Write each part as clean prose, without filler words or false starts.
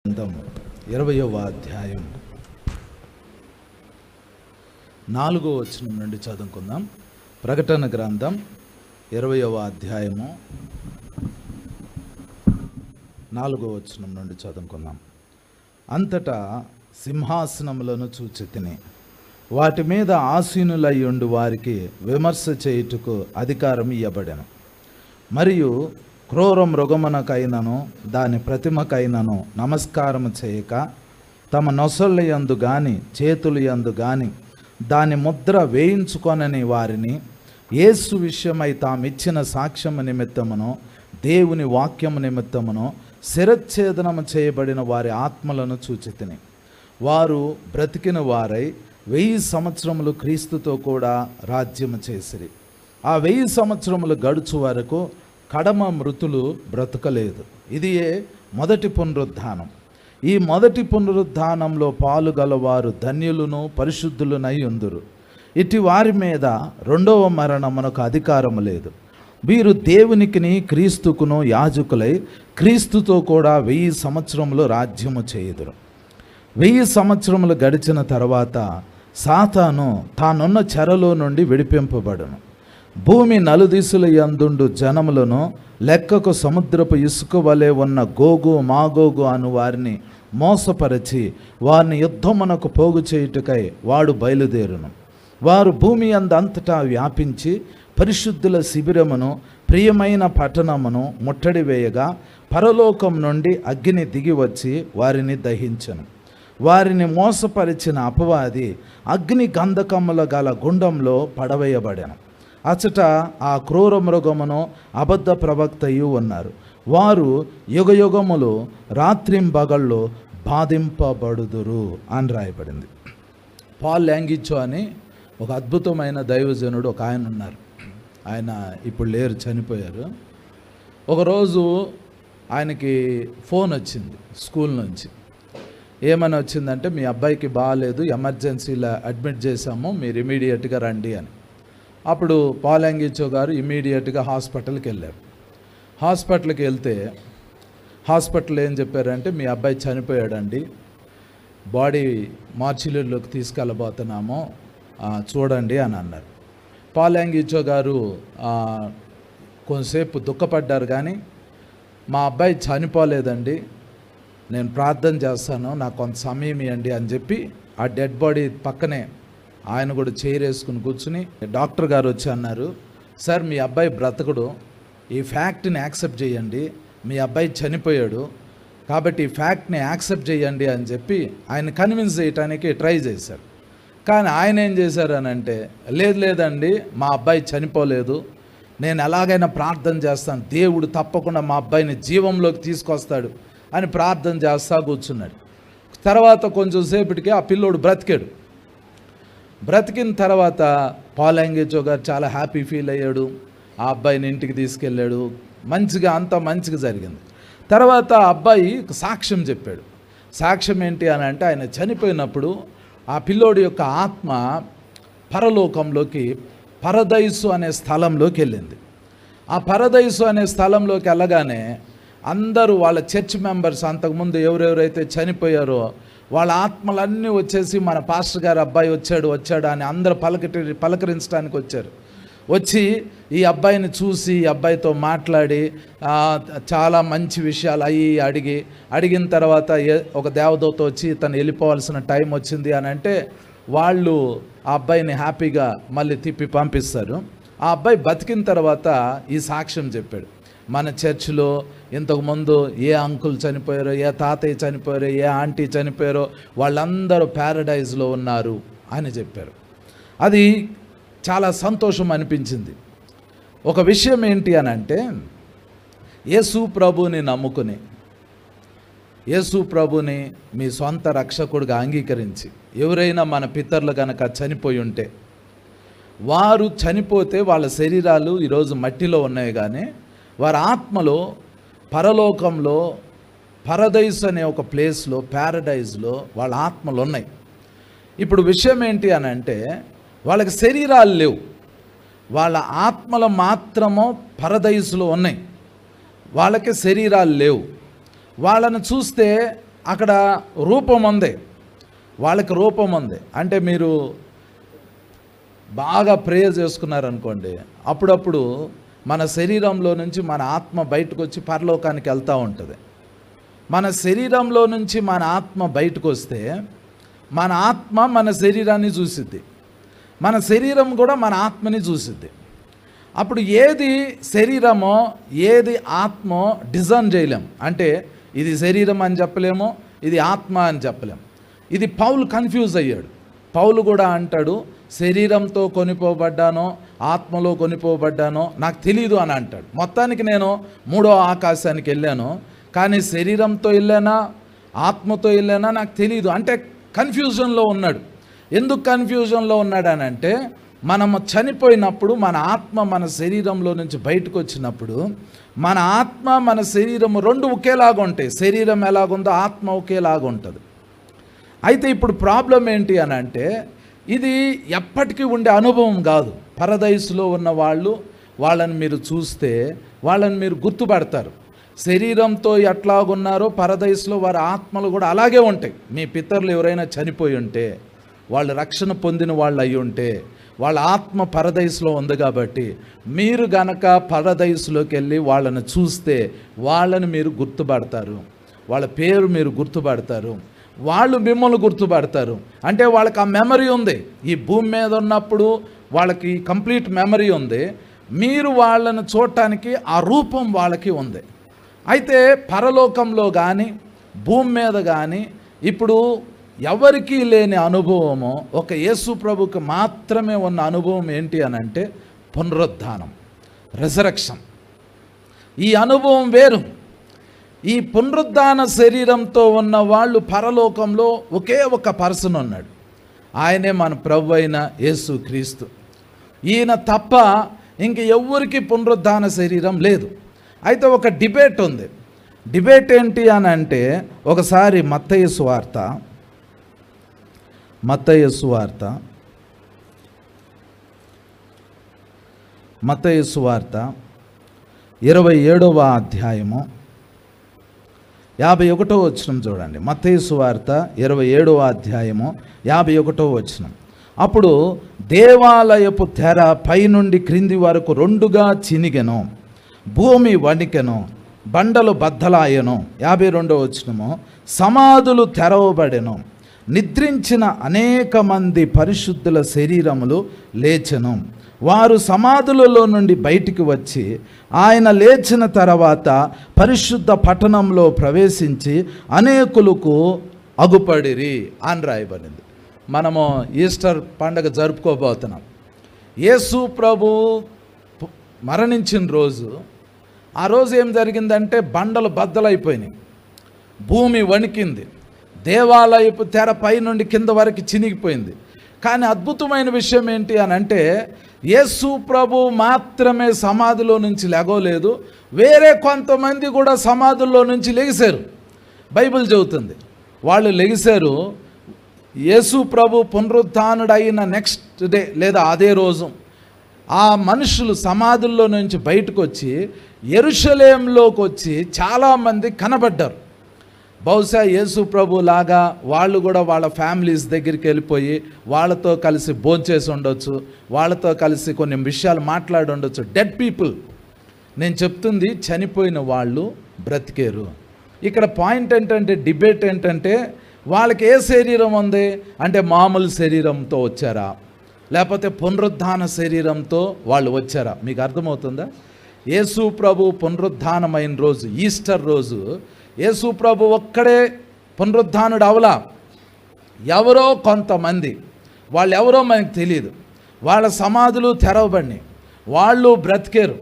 గ్రంథం 20వ అధ్యాయం 4వ వచనం నుండి చదువుకుందాం. ప్రకటన గ్రంథం 20వ అధ్యాయము 4వ వచనం నుండి చదువుకుందాం. అంతటా సింహాసనములను చూచితిని, వాటి మీద ఆసీనులయ్యుండు వారికి విమర్శ చేయుటకు అధికారం ఇయ్యబడెను. మరియు క్రూర మృగమునకైనను దాని ప్రతిమకైనను నమస్కారము చేయక తమ నొసళ్ళ యందు గాని చేతుల యందు గాని దాని ముద్ర వేయించుకొనని వారిని యేసు విషయమై తామిచ్చిన సాక్ష్యము నిమిత్తమును దేవుని వాక్యము నిమిత్తమును శిరచ్ఛేదనము చేయబడిన వారి ఆత్మలను చూచితిని. వారు బ్రతికిన వారై 1000 సంవత్సరములు క్రీస్తుతో కూడా రాజ్యము చేసిరి. ఆ 1000 సంవత్సరములు గడుచు వరకు కడమ మృతులు బ్రతకలేదు. ఇదియే మొదటి పునరుద్ధానం. ఈ మొదటి పునరుద్ధానంలో పాలుగలవారు ధన్యులను పరిశుద్ధులనై ఉందురు. ఇటు వారి మీద రెండవ మరణమునకు అధికారము లేదు. వీరు దేవునికిని క్రీస్తుకును యాజకులై క్రీస్తుతో కూడా 1000 సంవత్సరములు రాజ్యము చేయుదురు. 1000 సంవత్సరములు గడిచిన తర్వాత సాతాను తానున్న చెరలో నుండి విడిపింపబడును. భూమి నలుదిశల యందుండు జనములను లెక్కకు సముద్రపు ఇసుక వలె ఉన్న గోగు మాగోగు అను వారిని మోసపరచి వారిని యుద్ధమునకు పోగు చేయుటకై వాడు బయలుదేరును. వారు భూమి అందంతటా వ్యాపించి పరిశుద్ధుల శిబిరమును ప్రియమైన పట్టణమును ముట్టడి వేయగా పరలోకం నుండి అగ్ని దిగి వచ్చి వారిని దహించెను. వారిని మోసపరిచిన అపవాది అగ్ని గంధకముల గల గుండంలో పడవేయబడెను. అచట ఆ క్రూర మృగమును అబద్ధ ప్రవక్తయు ఉన్నారు. వారు యుగయుగములు రాత్రింబగళ్ళు బాధింపబడుదురు అని రాయబడింది. పాల్ ల్యాంగిచో అని ఒక అద్భుతమైన దైవజనుడు ఒక ఆయన ఉన్నారు. ఆయన ఇప్పుడు లేరు, చనిపోయారు. ఒకరోజు ఆయనకి ఫోన్ వచ్చింది స్కూల్ నుంచి. ఏమని వచ్చిందంటే, మీ అబ్బాయికి బాగాలేదు, ఎమర్జెన్సీలో అడ్మిట్ చేశాము, మీరు ఇమీడియట్గా రండి అని. అప్పుడు పాల్ ల్యాంగిచో గారు ఇమీడియట్గా హాస్పిటల్కి వెళ్ళారు. హాస్పిటల్కి వెళ్తే హాస్పిటల్ ఏం చెప్పారంటే, మీ అబ్బాయి చనిపోయాడండి, బాడీ మార్చిలోకి తీసుకెళ్ళబోతున్నాము, చూడండి అని అన్నారు. పాల్ ల్యాంగిచో గారు కొంతసేపు దుఃఖపడ్డారు, కానీ మా అబ్బాయి చనిపోలేదండి, నేను ప్రార్థన చేస్తాను, నాకు కొంత సమయం ఇవ్వండి అని చెప్పి ఆ డెడ్ బాడీ పక్కనే ఆయన కూడా చైర్ వేసుకుని కూర్చుని డాక్టర్ గారు వచ్చి అన్నారు, సార్ మీ అబ్బాయి బ్రతకడు, ఈ ఫ్యాక్ట్ని యాక్సెప్ట్ చేయండి, మీ అబ్బాయి చనిపోయాడు కాబట్టి ఈ ఫ్యాక్ట్ని యాక్సెప్ట్ చేయండి అని చెప్పి ఆయన కన్విన్స్ చేయడానికి ట్రై చేశారు. కానీ ఆయన ఏం చేశారు అని అంటే, లేదండి మా అబ్బాయి చనిపోలేదు, నేను ఎలాగైనా ప్రార్థన చేస్తాను, దేవుడు తప్పకుండా మా అబ్బాయిని జీవంలోకి తీసుకొస్తాడు అని ప్రార్థన చేస్తా కూర్చున్నాడు. తర్వాత కొంచెం సేపటికి ఆ పిల్లోడు బ్రతికాడు. బ్రతికిన తర్వాత పాల్ ల్యాంగిచో గారు చాలా హ్యాపీ ఫీల్ అయ్యాడు. ఆ అబ్బాయిని ఇంటికి తీసుకెళ్ళాడు, మంచిగా అంతా మంచిగా జరిగింది. తర్వాత ఆ అబ్బాయి సాక్ష్యం చెప్పాడు. సాక్ష్యం ఏంటి అని అంటే, ఆయన చనిపోయినప్పుడు ఆ పిల్లోడి యొక్క ఆత్మ పరలోకంలోకి, పరదైసు అనే స్థలంలోకి వెళ్ళింది. ఆ పరదైసు అనే స్థలంలోకి వెళ్ళగానే అందరూ వాళ్ళ చర్చ్ మెంబర్స్, అంతకుముందు ఎవరెవరైతే చనిపోయారో వాళ్ళ ఆత్మలన్నీ వచ్చేసి మన పాస్టర్ గారు అబ్బాయి వచ్చాడు అని అందరూ పలకరించడానికి వచ్చారు. వచ్చి ఈ అబ్బాయిని చూసి ఈ అబ్బాయితో మాట్లాడి చాలా మంచి విషయాలు అడిగిన తర్వాత ఒక దేవదూత వచ్చి తను వెళ్ళిపోవాల్సిన టైం వచ్చింది అని అంటే వాళ్ళు ఆ అబ్బాయిని హ్యాపీగా మళ్ళీ తిప్పి పంపిస్తారు. ఆ అబ్బాయి బతికిన తర్వాత ఈ సాక్ష్యం చెప్పాడు, మన చర్చిలో ఇంతకుముందు ఏ అంకుల్ చనిపోయారో, ఏ తాతయ్య చనిపోయారో, ఏ ఆంటీ చనిపోయారో వాళ్ళందరూ ప్యారడైజ్లో ఉన్నారు అని చెప్పారు. అది చాలా సంతోషం అనిపించింది. ఒక విషయం ఏంటి అని అంటే, యేసు ప్రభుని నమ్ముకుని, యేసు ప్రభుని మీ సొంత రక్షకుడిగా అంగీకరించి ఎవరైనా మన పితరులు కనుక చనిపోయి ఉంటే, వారు చనిపోతే వాళ్ళ శరీరాలు ఈరోజు మట్టిలో ఉన్నాయి, కానీ వారి ఆత్మలో పరలోకంలో పరదైస్ అనే ఒక ప్లేస్లో, ప్యారడైజ్లో వాళ్ళ ఆత్మలు ఉన్నాయి. ఇప్పుడు విషయం ఏంటి అని అంటే, వాళ్ళకి శరీరాలు లేవు, వాళ్ళ ఆత్మలు మాత్రము పరదైసులో ఉన్నాయి, వాళ్ళకి శరీరాలు లేవు. వాళ్ళను చూస్తే అక్కడ రూపం ఉంది, వాళ్ళకి రూపం ఉంది. అంటే మీరు బాగా ప్రేయర్ చేసుకున్నారనుకోండి, అప్పుడప్పుడు మన శరీరంలో నుంచి మన ఆత్మ బయటకు వచ్చి పరలోకానికి వెళ్తూ ఉంటుంది. మన శరీరంలో నుంచి మన ఆత్మ బయటకు వస్తే మన ఆత్మ మన శరీరాన్ని చూసిద్ది, మన శరీరం కూడా మన ఆత్మని చూసిద్ది. అప్పుడు ఏది శరీరమో ఏది ఆత్మో డిజైన్ చేయలేం. అంటే ఇది శరీరం అని చెప్పలేము, ఇది ఆత్మ అని చెప్పలేం. ఇది పౌలు కన్ఫ్యూజ్ అయ్యాడు. పౌలు కూడా అంటాడు, శరీరంతో కొనిపోబడ్డానో ఆత్మలో కొనిపోబడ్డానో నాకు తెలీదు అని అంటాడు. మొత్తానికి నేను 3వ ఆకాశానికి వెళ్ళాను, కానీ శరీరంతో వెళ్ళానా ఆత్మతో వెళ్ళానా నాకు తెలీదు. అంటే కన్ఫ్యూజన్లో ఉన్నాడు. ఎందుకు కన్ఫ్యూజన్లో ఉన్నాడు అంటే, మనము చనిపోయినప్పుడు మన ఆత్మ మన శరీరంలో నుంచి బయటకు వచ్చినప్పుడు మన ఆత్మ మన శరీరం రెండు ఒకేలాగా ఉంటాయి. శరీరం ఎలాగుందో ఆత్మ ఒకేలాగా ఉంటుంది. అయితే ఇప్పుడు ప్రాబ్లం ఏంటి అని అంటే, ఇది ఎప్పటికీ ఉండే అనుభవం కాదు. పరదైసులో ఉన్న వాళ్ళని మీరు చూస్తే వాళ్ళని మీరు గుర్తుపడతారు. శరీరంతో ఎట్లాగున్నారో పరదైసులో వారి ఆత్మలు కూడా అలాగే ఉంటాయి. మీ పితరులు ఎవరైనా చనిపోయి ఉంటే, వాళ్ళు రక్షణ పొందిన వాళ్ళు అయి ఉంటే, వాళ్ళ ఆత్మ పరదైసులో ఉంది కాబట్టి మీరు గనక పరదైసులోకి వెళ్ళి వాళ్ళని చూస్తే వాళ్ళని మీరు గుర్తుపడతారు, వాళ్ళ పేరు మీరు గుర్తుపడతారు, వాళ్ళు మిమ్మల్ని గుర్తుపడతారు. అంటే వాళ్ళకి ఆ మెమరీ ఉంది. ఈ భూమి మీద ఉన్నప్పుడు వాళ్ళకి కంప్లీట్ మెమరీ ఉంది. మీరు వాళ్ళని చూడటానికి ఆ రూపం వాళ్ళకి ఉంది. అయితే పరలోకంలో కానీ భూమి మీద కానీ ఇప్పుడు ఎవరికీ లేని అనుభవము ఒక యేసు ప్రభుకి మాత్రమే ఉన్న అనుభవం ఏంటి అని అంటే పునరుద్ధానం, రెజరెక్షన్. ఈ అనుభవం వేరు. ఈ పునరుద్ధాన శరీరంతో ఉన్న వాళ్ళు పరలోకంలో ఒకే ఒక పర్సన్ ఉన్నాడు, ఆయనే మన ప్రభు అయిన యేసు క్రీస్తు. ఈయన తప్ప ఇంక ఎవ్వరికి పునరుద్ధాన శరీరం లేదు. అయితే ఒక డిబేట్ ఉంది. డిబేట్ ఏంటి అని అంటే, ఒకసారి మత్తయి సువార్త 27వ అధ్యాయము 51వ వచనం చూడండి. మత్తయి సువార్త 27వ అధ్యాయము 51వ వచనం. అప్పుడు దేవాలయపు తెర పైనుండి క్రింది వరకు రెండుగా చినిగెను, భూమి వణికెను, బండలు బద్దలాయెను. 52వ వచనము. సమాధులు తెరవబడెను, నిద్రించిన అనేక మంది పరిశుద్ధుల శరీరములు లేచెను. వారు సమాధులలో నుండి బయటికి వచ్చి ఆయన లేచిన తర్వాత పరిశుద్ధ పట్టణంలో ప్రవేశించి అనేకులకు అగుపడిరి అని రాయబడింది. మనము ఈస్టర్ పండుగ జరుపుకోబోతున్నాం. యేసు ప్రభు మరణించిన రోజు, ఆ రోజు ఏం జరిగిందంటే బండలు బద్దలైపోయినాయి, భూమి వణికింది, దేవాలయపు తెర పై నుండి కింద వరకు చినిగిపోయింది. కానీ అద్భుతమైన విషయం ఏంటి అని అంటే, యేసు ప్రభు మాత్రమే సమాధిలో నుంచి లెగవలేదు, వేరే కొంతమంది కూడా సమాధుల్లో నుంచి లెగిశారు. బైబిల్ చెబుతుంది వాళ్ళు లెగిశారు. యేసు ప్రభు పునరుత్థానుడైన నెక్స్ట్ డే లేదా అదే రోజు ఆ మనుషులు సమాధుల్లో నుంచి బయటకు వచ్చి యెరూషలేంలోకి వచ్చి చాలామంది కనబడ్డారు. బహుశా యేసు ప్రభు లాగా వాళ్ళు కూడా వాళ్ళ ఫ్యామిలీస్ దగ్గరికి వెళ్ళిపోయి వాళ్ళతో కలిసి భోంచేసి ఉండొచ్చు, వాళ్ళతో కలిసి కొన్ని విషయాలు మాట్లాడి ఉండొచ్చు. డెడ్ పీపుల్, నేను చెప్తుంది చనిపోయిన వాళ్ళు బ్రతికేరు. ఇక్కడ పాయింట్ ఏంటంటే, డిబేట్ ఏంటంటే, వాళ్ళకి ఏ శరీరం ఉంది అంటే మామూలు శరీరంతో వచ్చారా లేకపోతే పునరుద్ధాన శరీరంతో వాళ్ళు వచ్చారా? మీకు అర్థమవుతుందా? యేసు ప్రభు పునరుద్ధానమైన రోజు, ఈస్టర్ రోజు యేసు ప్రభు ఒక్కడే పునరుద్ధానుడు అవలా. ఎవరో కొంతమంది, వాళ్ళు ఎవరో మనకు తెలియదు, వాళ్ళ సమాధులు తెరవబడినాయి, వాళ్ళు బ్రతికారు,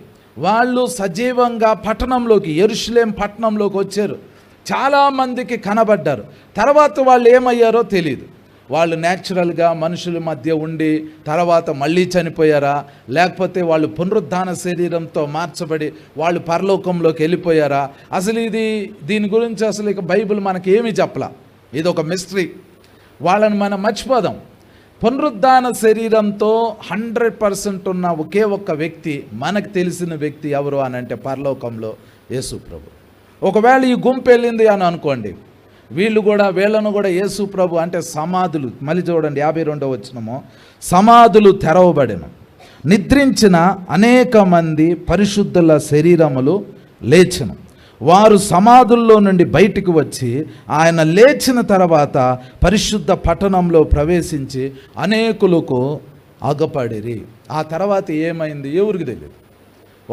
వాళ్ళు సజీవంగా పట్టణంలోకి, యెరూషలేం పట్టణంలోకి వచ్చారు, చాలామందికి కనబడ్డారు. తర్వాత వాళ్ళు ఏమయ్యారో తెలియదు. వాళ్ళు న్యాచురల్గా మనుషుల మధ్య ఉండి తర్వాత మళ్ళీ చనిపోయారా, లేకపోతే వాళ్ళు పునరుద్ధాన శరీరంతో మార్చబడి వాళ్ళు పరలోకంలోకి వెళ్ళిపోయారా? అసలు దీని గురించి అసలు ఇక బైబిల్ మనకి ఏమీ చెప్పలా. ఇది ఒక మిస్టరీ. వాళ్ళని మనం మర్చిపోదాం. పునరుద్ధాన శరీరంతో 100% ఉన్న ఒకే ఒక్క వ్యక్తి, మనకు తెలిసిన వ్యక్తి ఎవరు అని అంటే పరలోకంలో యేసు ప్రభు. ఒకవేళ ఈ గుంపు వెళ్ళింది అని అనుకోండి, వీళ్ళను కూడా యేసు ప్రభు అంటే సమాధులు, మళ్ళీ చూడండి 52వ వచనము, సమాధులు తెరవబడెను, నిద్రించిన అనేక మంది పరిశుద్ధుల శరీరములు లేచెను. వారు సమాధుల్లో నుండి బయటికి వచ్చి ఆయన లేచిన తర్వాత పరిశుద్ధ పట్టణంలో ప్రవేశించి అనేకులకు అగపడిరి. ఆ తర్వాత ఏమైంది ఎవరికి తెలియదు.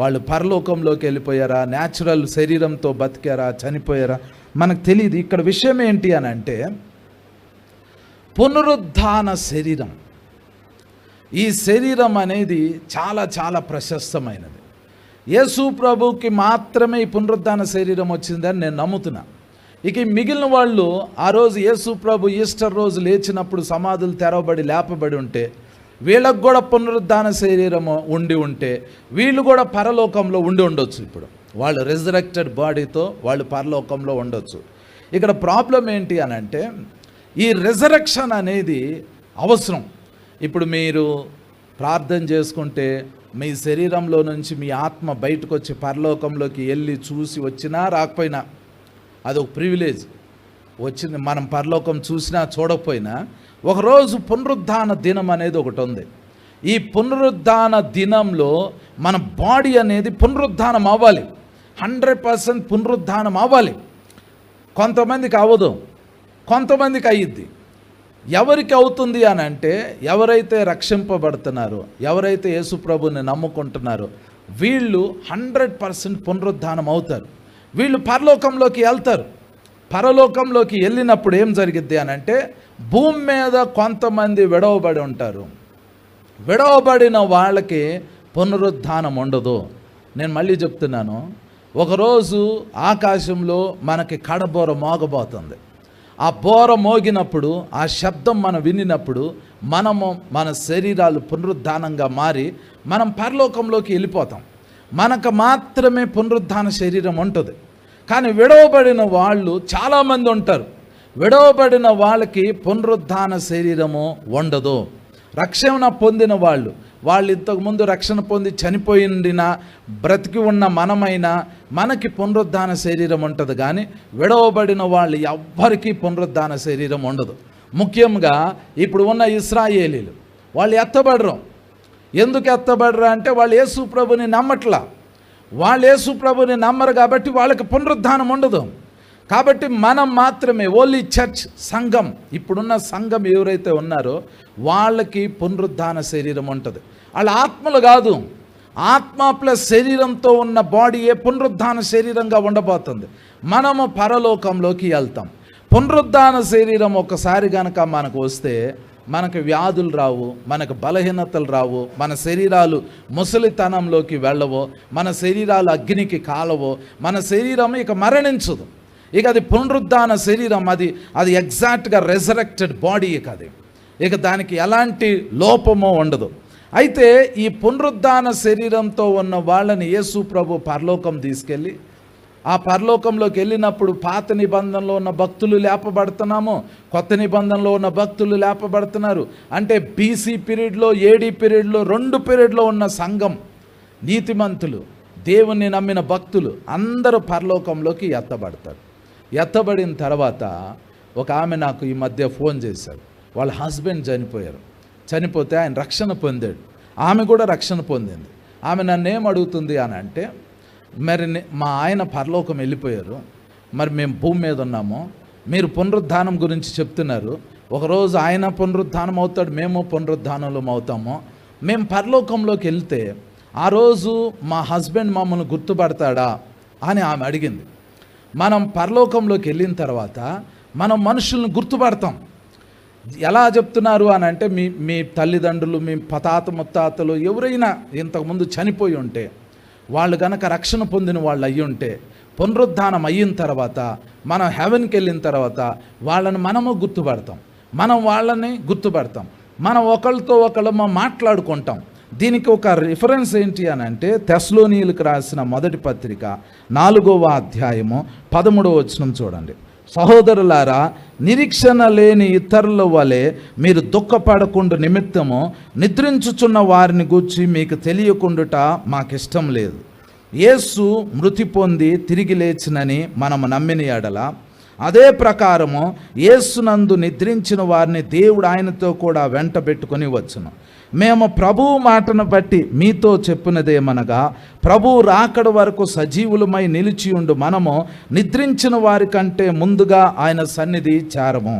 వాళ్ళు పరలోకంలోకి వెళ్ళిపోయారా, న్యాచురల్ శరీరంతో బతికారా, చనిపోయారా మనకు తెలియదు. ఇక్కడ విషయం ఏంటి అని అంటే పునరుద్ధాన శరీరం. ఈ శరీరం అనేది చాలా చాలా ప్రశస్తమైనది. యేసు ప్రభుకి మాత్రమే ఈ పునరుద్ధాన శరీరం వచ్చిందని నేను నమ్ముతున్నా. ఇక మిగిలిన వాళ్ళు ఆ రోజు యేసు ప్రభు ఈస్టర్ రోజు లేచినప్పుడు సమాధులు తెరవబడి లేపబడి ఉంటే, వీళ్ళకు కూడా పునరుద్ధాన శరీరము ఉంటే వీళ్ళు కూడా పరలోకంలో ఉండొచ్చు. ఇప్పుడు వాళ్ళు రెజరెక్టెడ్ బాడీతో వాళ్ళు పరలోకంలో ఉండొచ్చు. ఇక్కడ ప్రాబ్లం ఏంటి అని అంటే ఈ రెజరెక్షన్ అనేది అవసరం. ఇప్పుడు మీరు ప్రార్థన చేసుకుంటే మీ శరీరంలో నుంచి మీ ఆత్మ బయటకు వచ్చి పరలోకంలోకి వెళ్ళి చూసి వచ్చినా రాకపోయినా అదొక ప్రివిలేజ్. వచ్చింది మనం పరలోకం చూసినా చూడకపోయినా ఒకరోజు పునరుద్ధాన దినం అనేది ఒకటి ఉంది. ఈ పునరుద్ధాన దినంలో మన బాడీ అనేది పునరుద్ధానం అవ్వాలి, 100% పునరుద్ధానం అవ్వాలి. కొంతమందికి అవ్వదు, కొంతమందికి అయ్యిద్ది. ఎవరికి అవుతుంది అని అంటే ఎవరైతే రక్షింపబడుతున్నారో, ఎవరైతే యేసు ప్రభుని నమ్ముకుంటున్నారో వీళ్ళు 100% పునరుద్ధానం అవుతారు. వీళ్ళు పరలోకంలోకి వెళ్తారు. పరలోకంలోకి వెళ్ళినప్పుడు ఏం జరిగిద్ది అని అంటే భూమి మీద కొంతమంది విడవబడి ఉంటారు. విడవబడిన వాళ్ళకి పునరుద్ధానం ఉండదు. నేను మళ్ళీ చెప్తున్నాను, ఒకరోజు ఆకాశంలో మనకి కడబోర మోగబోతుంది. ఆ బోర మోగినప్పుడు, ఆ శబ్దం మనం వినినప్పుడు మన శరీరాలు పునరుద్ధానంగా మారి మనం పరలోకంలోకి వెళ్ళిపోతాం. మనకు మాత్రమే పునరుద్ధాన శరీరం ఉంటుంది. కానీ విడవబడిన వాళ్ళు చాలామంది ఉంటారు. విడవబడిన వాళ్ళకి పునరుద్ధాన శరీరము ఉండదు. రక్షణ పొందిన వాళ్ళు ఇంతకుముందు రక్షణ పొంది చనిపోయిన బ్రతికి ఉన్న మనకి పునరుద్ధాన శరీరం ఉంటుంది. కానీ విడవబడిన వాళ్ళు ఎవ్వరికీ పునరుద్ధాన శరీరం ఉండదు. ముఖ్యంగా ఇప్పుడు ఉన్న ఇశ్రాయేలీలు వాళ్ళు ఎత్తబడరు. ఎందుకు ఎత్తబడరు అంటే వాళ్ళు యేసు ప్రభుని నమ్మట్లా. వాళ్ళు యేసు ప్రభుని నమ్మరు కాబట్టి వాళ్ళకి పునరుద్ధానం ఉండదు. కాబట్టి మనం మాత్రమే ఓన్లీ చర్చ్ సంఘం, ఇప్పుడున్న సంఘం ఎవరైతే ఉన్నారో వాళ్ళకి పునరుద్ధాన శరీరం ఉంటుంది. వాళ్ళ ఆత్మలు కాదు, ఆత్మ ప్లస్ శరీరంతో ఉన్న బాడీయే పునరుద్ధాన శరీరంగా ఉండబోతుంది. మనము పరలోకంలోకి వెళ్తాం. పునరుద్ధాన శరీరం ఒకసారి కనుక మనకు వస్తే మనకు వ్యాధులు రావు, మనకు బలహీనతలు రావు, మన శరీరాలు ముసలితనంలోకి వెళ్ళవో, మన శరీరాలు అగ్నికి కాలవో, మన శరీరం ఇక మరణించదు. ఇక అది పునరుద్ధాన శరీరం, అది ఎగ్జాక్ట్గా రెజరెక్టెడ్ బాడీ. ఇక దానికి ఎలాంటి లోపమో ఉండదు. అయితే ఈ పునరుద్ధాన శరీరంతో ఉన్న వాళ్ళని యేసు ప్రభు పరలోకం తీసుకెళ్ళి, ఆ పరలోకంలోకి వెళ్ళినప్పుడు పాత నిబంధనలో ఉన్న భక్తులు లేపబడుతున్నాము, కొత్త నిబంధనలో ఉన్న భక్తులు లేపబడుతున్నారు. అంటే బీసీ పీరియడ్లో, ఏడీ పీరియడ్లో, 2 పీరియడ్లో ఉన్న సంఘం, నీతిమంతులు, దేవుణ్ణి నమ్మిన భక్తులు అందరూ పరలోకంలోకి ఎత్తబడతారు. ఎత్తబడిన తర్వాత ఒక ఆమె నాకు ఈ మధ్య ఫోన్ చేశారు. వాళ్ళ హస్బెండ్ చనిపోతే ఆయన రక్షణ పొందాడు, ఆమె కూడా రక్షణ పొందింది. ఆమె నన్ను ఏం అడుగుతుంది అని అంటే, మరి మా ఆయన పరలోకం వెళ్ళిపోయారు, మరి మేము భూమి మీద ఉన్నాము, మీరు పునరుద్ధానం గురించి చెప్తున్నారు, ఒకరోజు ఆయన పునరుద్ధానం అవుతాడు, మేము పునరుద్ధానంలో అవుతాము, మేము పరలోకంలోకి వెళ్తే ఆ రోజు మా హస్బెండ్ మమ్మల్ని గుర్తుపడతాడా అని ఆమె అడిగింది. మనం పరలోకంలోకి వెళ్ళిన తర్వాత మనం మనుషులను గుర్తుపడతాం. ఎలా చెప్తున్నారు అని అంటే మీ తల్లిదండ్రులు, మీ తాత ముత్తాతలు ఎవరైనా ఇంతకుముందు చనిపోయి ఉంటే, వాళ్ళు కనుక రక్షణ పొందిన వాళ్ళు అయ్యి ఉంటే, పునరుద్ధానం అయిన తర్వాత మనం హెవెన్కి వెళ్ళిన తర్వాత వాళ్ళని మనము గుర్తుపడతాం, మనం వాళ్ళని గుర్తుపడతాం, మనం ఒకళ్ళతో ఒకళ్ళు మాట్లాడుకుంటాం. దీనికి ఒక రిఫరెన్స్ ఏంటి అని అంటే తెస్సలోనీయులకు రాసిన మొదటి పత్రిక 4వ అధ్యాయము 13వ వచనం చూడండి. సహోదరులారా, నిరీక్షణ లేని ఇతరుల వలె మీరు దుఃఖపడకుండా నిమిత్తము నిద్రించుచున్న వారిని గూర్చి మీకు తెలియకుండుట మాకిష్టం లేదు. యేసు మృతి పొంది తిరిగి లేచినని మనము నమ్మిన ఎడల అదే ప్రకారము యేసునందు నిద్రించిన వారిని దేవుడు ఆయనతో కూడా వెంటబెట్టుకొని వచ్చును. మేము ప్రభువు మాటను బట్టి మీతో చెప్పినదేమనగా, ప్రభువు రాకడ వరకు సజీవులమై నిలిచియుండు మనము నిద్రించిన వారి కంటే ముందుగా ఆయన సన్నిధి చేరము.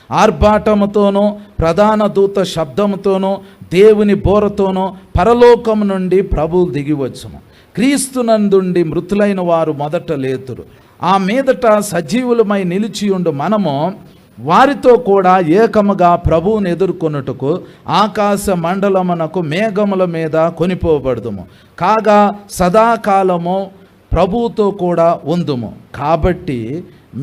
ఆర్భాటముతోనూ ప్రధాన దూత శబ్దముతోనూ దేవుని బోరతోనూ పరలోకము నుండి ప్రభువు దిగివచ్చును. క్రీస్తునందుండి మృతులైన వారు మొదట లేతురు. ఆ మీదట సజీవులమై నిలిచియుండు మనము వారితో కూడా ఏకముగా ప్రభువుని ఎదుర్కొనుటకు ఆకాశ మండలమునకు మేఘముల మీద కొనిపోబడుదుము. కాగా సదాకాలము ప్రభువుతో కూడా ఉందుము. కాబట్టి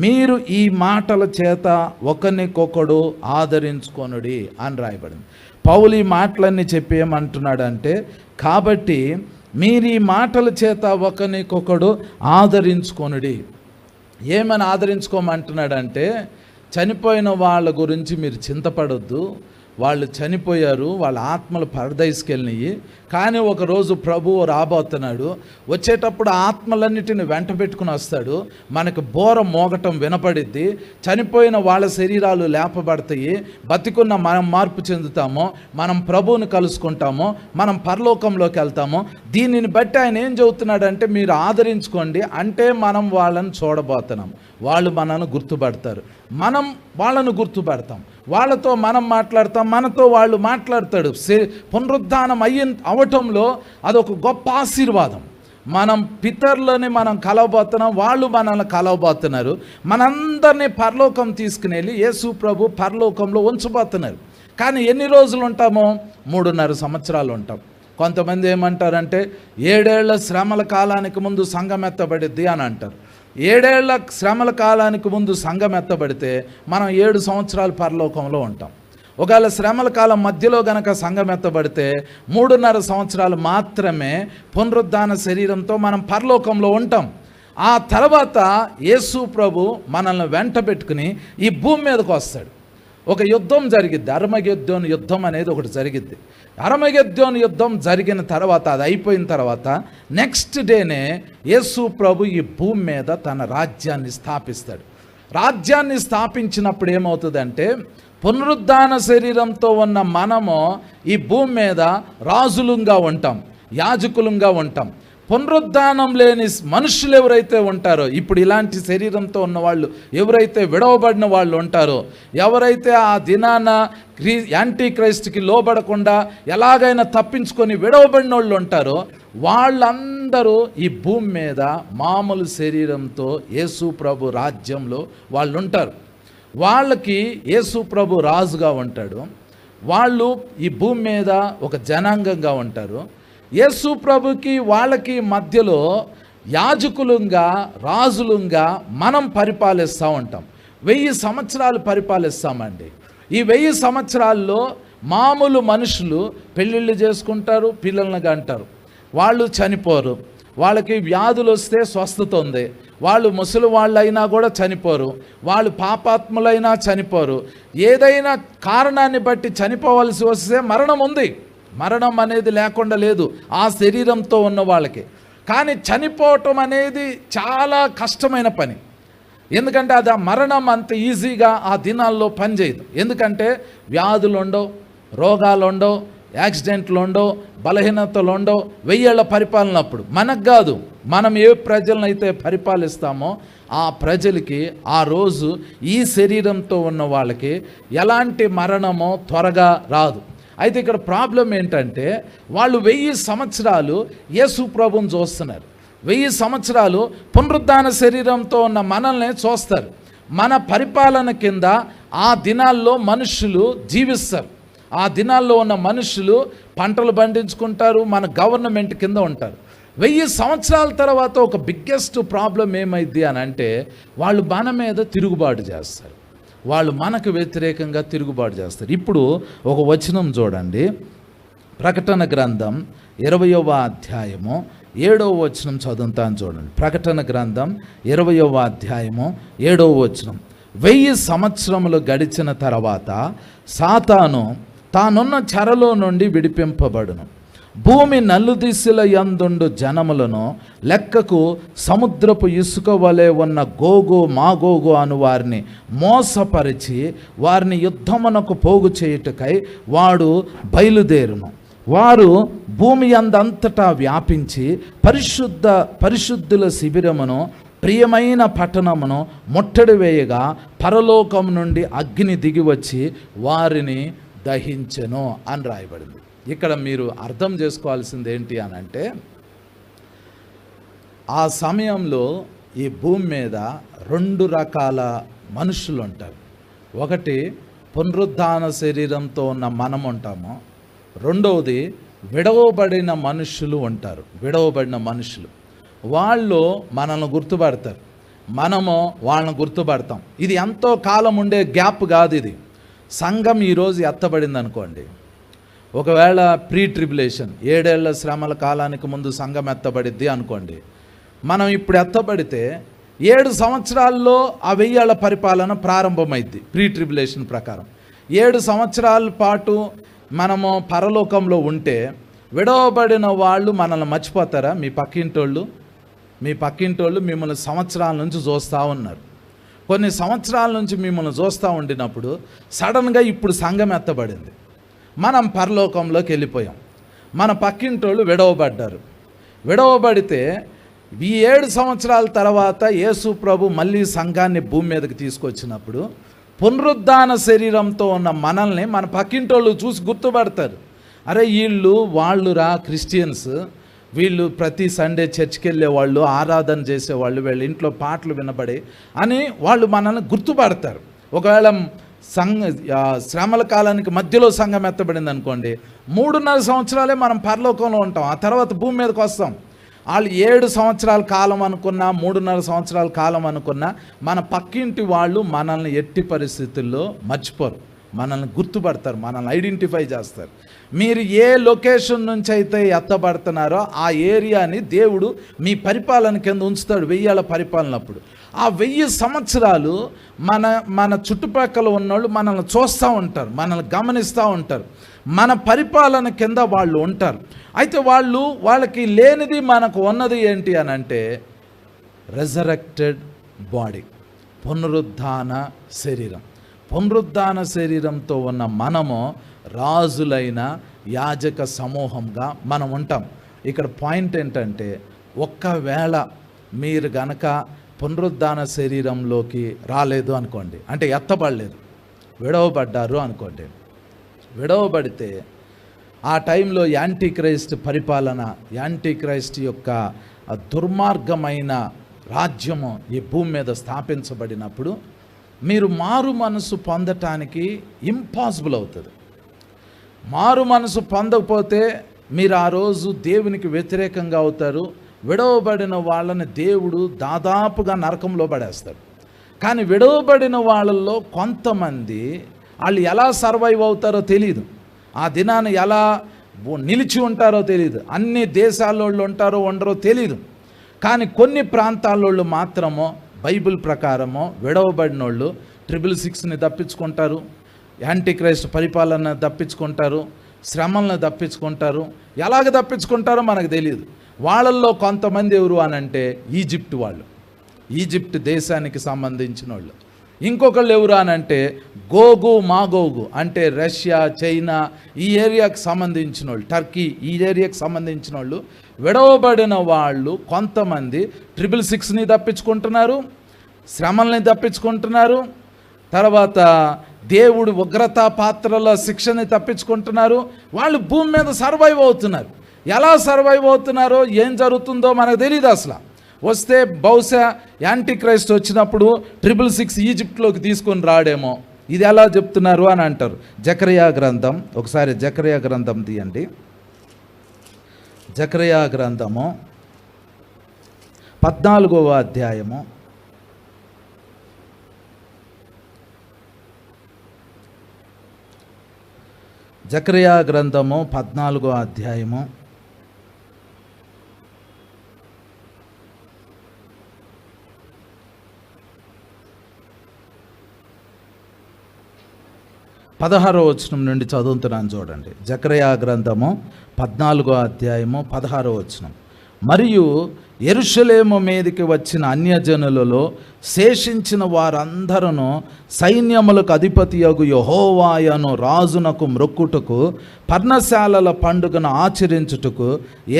మీరు ఈ మాటల చేత ఒకరికొకడు ఆదరించుకొనుడి అని రాయబడింది. పౌలు ఈ మాటలన్నీ చెప్పి ఏమంటున్నాడంటే, కాబట్టి మీరు ఈ మాటల చేత ఒకరికొకడు ఆదరించుకొనుడి. ఏమని ఆదరించుకోమంటున్నాడంటే, చనిపోయిన వాళ్ళ గురించి మీరు చింతపడొద్దు. వాళ్ళు చనిపోయారు, వాళ్ళ ఆత్మలు పరదైస్కి వెళ్ళినాయి. కానీ ఒకరోజు ప్రభువు రాబోతున్నాడు. వచ్చేటప్పుడు ఆత్మలన్నిటిని వెంట పెట్టుకుని వస్తాడు. మనకు బోర మోగటం వినపడిద్ది. చనిపోయిన వాళ్ళ శరీరాలు లేపబడతాయి. బతికున్న మనం మార్పు చెందుతాము. మనం ప్రభువుని కలుసుకుంటాము. మనం పరలోకంలోకి వెళ్తాము. దీనిని బట్టి ఆయన ఏం చెబుతున్నాడంటే, మీరు ఆదరించుకోండి. అంటే మనం వాళ్ళని చూడబోతున్నాం. వాళ్ళు మనను గుర్తుపడతారు, మనం వాళ్ళను గుర్తుపడతాం. వాళ్ళతో మనం మాట్లాడతాం, మనతో వాళ్ళు మాట్లాడతాడు. పునరుద్ధానం అవటంలో అదొక గొప్ప ఆశీర్వాదం. మనం పితరులని మనం కలవబోతున్నాం, వాళ్ళు మనల్ని కలవబోతున్నారు. మనందరినీ పరలోకం తీసుకుని వెళ్ళి యేసు ప్రభు పరలోకంలో ఉంచబోతున్నారు. కానీ ఎన్ని రోజులు ఉంటామో? 3.5 సంవత్సరాలు ఉంటాం. కొంతమంది ఏమంటారంటే 7 ఏళ్ల శ్రమల కాలానికి ముందు సంఘం ఎత్తబడిద్ది అని అంటారు. 7 ఏళ్ల శ్రమల కాలానికి ముందు సంఘం ఎత్తబడితే మనం 7 సంవత్సరాలు పరలోకంలో ఉంటాం. ఒకవేళ శ్రమల కాలం మధ్యలో గనక సంఘం ఎత్తబడితే 3.5 సంవత్సరాలు మాత్రమే పునరుద్ధాన శరీరంతో మనం పరలోకంలో ఉంటాం. ఆ తర్వాత యేసు ప్రభు మనల్ని వెంట పెట్టుకుని ఈ భూమి మీదకు వస్తాడు. ఒక యుద్ధం జరిగిద్ది, అర్మగెద్దోన్ యుద్ధం అనేది ఒకటి జరిగిద్ది. అర్మగెద్దోన్ యుద్ధం జరిగిన తర్వాత, అది అయిపోయిన తర్వాత నెక్స్ట్ డేనే యేసు ప్రభు ఈ భూమి మీద తన రాజ్యాన్ని స్థాపిస్తాడు. రాజ్యాన్ని స్థాపించినప్పుడు ఏమవుతుందంటే, పునరుద్ధాన శరీరంతో ఉన్న మనము ఈ భూమి మీద రాజులుగా ఉంటాం, యాజకులుగా ఉంటాం. పునరుద్ధానం లేని మనుషులు ఎవరైతే ఉంటారో, ఇప్పుడు ఇలాంటి శరీరంతో ఉన్న వాళ్ళు ఎవరైతే విడవబడిన వాళ్ళు ఉంటారో, ఎవరైతే ఆ దినాన యాంటీ క్రైస్ట్కి లోబడకుండా ఎలాగైనా తప్పించుకొని విడవబడిన వాళ్ళు ఉంటారో, వాళ్ళందరూ ఈ భూమి మీద మామూలు శరీరంతో యేసు ప్రభు రాజ్యంలో వాళ్ళు ఉంటారు. వాళ్ళకి యేసు ప్రభు రాజుగా ఉంటాడు. వాళ్ళు ఈ భూమి మీద ఒక జనాంగంగా ఉంటారు. యేసు ప్రభుకి వాళ్ళకి మధ్యలో యాజకులుగా, రాజులుగా మనం పరిపాలిస్తూ ఉంటాం. 1000 సంవత్సరాలు పరిపాలిస్తామండి. ఈ 1000 సంవత్సరాల్లో మామూలు మనుషులు పెళ్ళిళ్ళు చేసుకుంటారు, పిల్లల్ని కంటారు. వాళ్ళు చనిపోరు. వాళ్ళకి వ్యాధులు వస్తే స్వస్థత ఉంది. వాళ్ళు ముసలి వాళ్ళైనా కూడా చనిపోరు. వాళ్ళు పాపాత్ములైనా చనిపోరు. ఏదైనా కారణాన్ని బట్టి చనిపోవలసి వస్తే మరణం ఉంది. మరణం అనేది లేకుండా లేదు ఆ శరీరంతో ఉన్న వాళ్ళకి. కానీ చనిపోవటం అనేది చాలా కష్టమైన పని. ఎందుకంటే అది ఆ మరణం అంత ఈజీగా ఆ దినాల్లో పనిచేయదు. ఎందుకంటే వ్యాధులు ఉండవు, రోగాలు ఉండవు, యాక్సిడెంట్లు ఉండవు, బలహీనతలు ఉండవు. 1000 ఏళ్ల పరిపాలన అప్పుడు మనకు కాదు, మనం ఏ ప్రజలనైతే పరిపాలిస్తామో ఆ ప్రజలకి ఆ రోజు ఈ శరీరంతో ఉన్న వాళ్ళకి ఎలాంటి మరణమో త్వరగా రాదు. అయితే ఇక్కడ ప్రాబ్లం ఏంటంటే, వాళ్ళు 1000 సంవత్సరాలు యేసు ప్రభువుని చూస్తున్నారు. 1000 సంవత్సరాలు పునరుద్ధాన శరీరంతో ఉన్న మనల్ని చూస్తారు. మన పరిపాలన కింద ఆ దినాల్లో మనుషులు జీవిస్తారు. ఆ దినాల్లో ఉన్న మనుషులు పంటలు పండించుకుంటారు, మన గవర్నమెంట్ కింద ఉంటారు. 1000 సంవత్సరాల తర్వాత ఒక బిగ్గెస్ట్ ప్రాబ్లం ఏమైంది అని అంటే, వాళ్ళు మన మీద తిరుగుబాటు చేస్తారు. వాళ్ళు మనకు వ్యతిరేకంగా తిరుగుబాటు చేస్తారు. ఇప్పుడు ఒక వచనం చూడండి, ప్రకటన గ్రంథం 20వ అధ్యాయము 7వ వచనం చదువుతాను చూడండి. ప్రకటన గ్రంథం 20వ అధ్యాయము 7వ వచనం. 1000 సంవత్సరములు గడిచిన తర్వాత సాతాను తానున్న చెరలో నుండి విడిపింపబడును. భూమి నలుదిశల యందుండు జనములను లెక్కకు సముద్రపు ఇసుక వలె ఉన్న గోగు మాగోగు అను వారిని మోసపరిచి వారిని యుద్ధమునకు పోగు చేయుటకై వాడు బయలుదేరును. వారు భూమి అందంతటా వ్యాపించి పరిశుద్ధుల శిబిరమును ప్రియమైన పట్టణమును ముట్టడి వేయగా పరలోకం నుండి అగ్ని దిగివచ్చి వారిని దహించెను అని రాయబడింది. ఇక్కడ మీరు అర్థం చేసుకోవాల్సింది ఏంటి అని అంటే, ఆ సమయంలో ఈ భూమి మీద 2 రకాల మనుషులు ఉంటారు. ఒకటి పునరుద్ధాన శరీరంతో ఉన్న మనం ఉంటాము. రెండవది విడవబడిన మనుషులు ఉంటారు. విడవబడిన మనుషులు వాళ్ళు మనల్ని గుర్తుపడతారు, మనము వాళ్ళని గుర్తుపడతాం. ఇది ఎంతో కాలం ఉండే గ్యాప్ కాదు. ఇది సంఘం ఈరోజు ఎత్తబడింది అనుకోండి, ఒకవేళ ప్రీ ట్రిబులేషన్ 7 ఏళ్ల శ్రమల కాలానికి ముందు సంఘం ఎత్తబడిద్ది అనుకోండి. మనం ఇప్పుడు ఎత్తబడితే 7 సంవత్సరాల్లో ఆ 1000 ఏళ్ల పరిపాలన ప్రారంభమైద్ది ప్రీ ట్రిబులేషన్ ప్రకారం. 7 సంవత్సరాల పాటు మనము పరలోకంలో ఉంటే విడవబడిన వాళ్ళు మనల్ని మర్చిపోతారా? మీ పక్కింటోళ్ళు మిమ్మల్ని సంవత్సరాల నుంచి చూస్తూ ఉన్నారు. కొన్ని సంవత్సరాల నుంచి మిమ్మల్ని చూస్తూ ఉండినప్పుడు సడన్గా ఇప్పుడు సంఘం ఎత్తబడింది, మనం పరలోకంలోకి వెళ్ళిపోయాం. మన పక్కింటోళ్ళు విడవబడ్డారు. విడవబడితే ఈ 7 సంవత్సరాల తర్వాత యేసు ప్రభు మళ్ళీ సంఘాన్ని భూమి మీదకి తీసుకొచ్చినప్పుడు పునరుద్ధాన శరీరంతో ఉన్న మనల్ని మన పక్కింటోళ్ళు చూసి గుర్తుపడతారు. అరే వాళ్ళురా క్రిస్టియన్స్, వీళ్ళు ప్రతి సండే చర్చికి వెళ్ళేవాళ్ళు, ఆరాధన చేసేవాళ్ళు, వీళ్ళ ఇంట్లో పాటలు వినబడి అని వాళ్ళు మనల్ని గుర్తుపడతారు. ఒకవేళ శ్రమల కాలానికి మధ్యలో సంఘం ఎత్తబడింది అనుకోండి, 3.5 సంవత్సరాలే మనం పరలోకంలో ఉంటాం. ఆ తర్వాత భూమి మీదకి వస్తాం. వాళ్ళు 7 సంవత్సరాల కాలం అనుకున్నా, 3.5 సంవత్సరాల కాలం అనుకున్నా, మన పక్కింటి వాళ్ళు మనల్ని ఎట్టి పరిస్థితుల్లో మర్చిపోరు, మనల్ని గుర్తుపడతారు, మనల్ని ఐడెంటిఫై చేస్తారు. మీరు ఏ లొకేషన్ నుంచి అయితే ఎత్తబడుతున్నారో ఆ ఏరియాని దేవుడు మీ పరిపాలన కింద ఉంచుతాడు 1000 ఏళ్ల పరిపాలనప్పుడు. ఆ 1000 సంవత్సరాలు మన చుట్టుపక్కల ఉన్నోళ్ళు మనల్ని చూస్తూ ఉంటారు, మనల్ని గమనిస్తూ ఉంటారు, మన పరిపాలన కింద వాళ్ళు ఉంటారు. అయితే వాళ్ళకి లేనిది మనకు ఉన్నది ఏంటి అని అంటే రెజరెక్టెడ్ బాడీ, పునరుద్ధాన శరీరం. పునరుద్ధాన శరీరంతో ఉన్న మనము రాజులైన యాజక సమూహంగా మనం ఉంటాం. ఇక్కడ పాయింట్ ఏంటంటే, ఒక్కవేళ మీరు గనక పునరుద్ధాన శరీరంలోకి రాలేదు అనుకోండి, అంటే ఎత్తబడలేదు, విడవబడ్డారు అనుకోండి, విడవబడితే ఆ టైంలో యాంటీ క్రైస్ట్ పరిపాలన, యాంటీ క్రైస్ట్ యొక్క దుర్మార్గమైన రాజ్యము ఈ భూమి మీద స్థాపించబడినప్పుడు మీరు మారు మనసు పొందటానికి ఇంపాసిబుల్ అవుతుంది. మారు మనసు పొందకపోతే మీరు ఆ రోజు దేవునికి వ్యతిరేకంగా అవుతారు. విడవబడిన వాళ్ళని దేవుడు దాదాపుగా నరకంలో పడేస్తాడు. కానీ విడవబడిన వాళ్ళల్లో కొంతమంది వాళ్ళు ఎలా సర్వైవ్ అవుతారో తెలియదు, ఆ దినాన్ని ఎలా నిలిచి ఉంటారో తెలియదు, అన్ని దేశాల్లో ఉంటారో ఉండరో తెలియదు. కానీ కొన్ని ప్రాంతాల్లో మాత్రమో బైబిల్ ప్రకారము విడవబడిన వాళ్ళు 666ని తప్పించుకుంటారు, యాంటీ క్రైస్ట్ పరిపాలన తప్పించుకుంటారు, శ్రమలను తప్పించుకుంటారు. ఎలాగ తప్పించుకుంటారో మనకు తెలియదు. వాళ్ళల్లో కొంతమంది ఎవరు అనంటే ఈజిప్ట్ దేశానికి సంబంధించిన వాళ్ళు. ఇంకొకళ్ళు ఎవరు అనంటే గోగు మాగోగు, అంటే రష్యా, చైనా ఈ ఏరియాకి సంబంధించిన వాళ్ళు, టర్కీ ఈ ఏరియాకి సంబంధించిన వాళ్ళు. విడవబడిన వాళ్ళు కొంతమంది 666ని తప్పించుకుంటున్నారు, శ్రమల్ని తప్పించుకుంటున్నారు, తర్వాత దేవుడు ఉగ్రతా పాత్రల శిక్షని తప్పించుకుంటున్నారు. వాళ్ళు భూమి మీద సర్వైవ్ అవుతున్నారు. ఎలా సర్వైవ్ అవుతున్నారో ఏం జరుగుతుందో మనకు తెలియదు. అసలు వస్తే బహుశా యాంటీ క్రైస్ట్ వచ్చినప్పుడు 666 ఈజిప్ట్లోకి తీసుకొని రాడేమో. ఇది ఎలా చెప్తున్నారు అని అంటారు. జకరియా గ్రంథం, ఒకసారి జకరియా గ్రంథం తీయండి. జకరియా గ్రంథము 14వ అధ్యాయము. జకరియా గ్రంథము 14వ అధ్యాయము 14 16వ వచనం నుండి చదువుతున్నాను చూడండి. జకర్యా గ్రంథము 14వ అధ్యాయము 16వ వచనం. మరియు యెరూషలేము మీదికి వచ్చిన అన్యజనులలో శేషించిన వారందరూ సైన్యములకు అధిపతియగు యెహోవాయను రాజునకు మ్రొక్కుటకు పర్ణశాలల పండుగను ఆచరించుటకు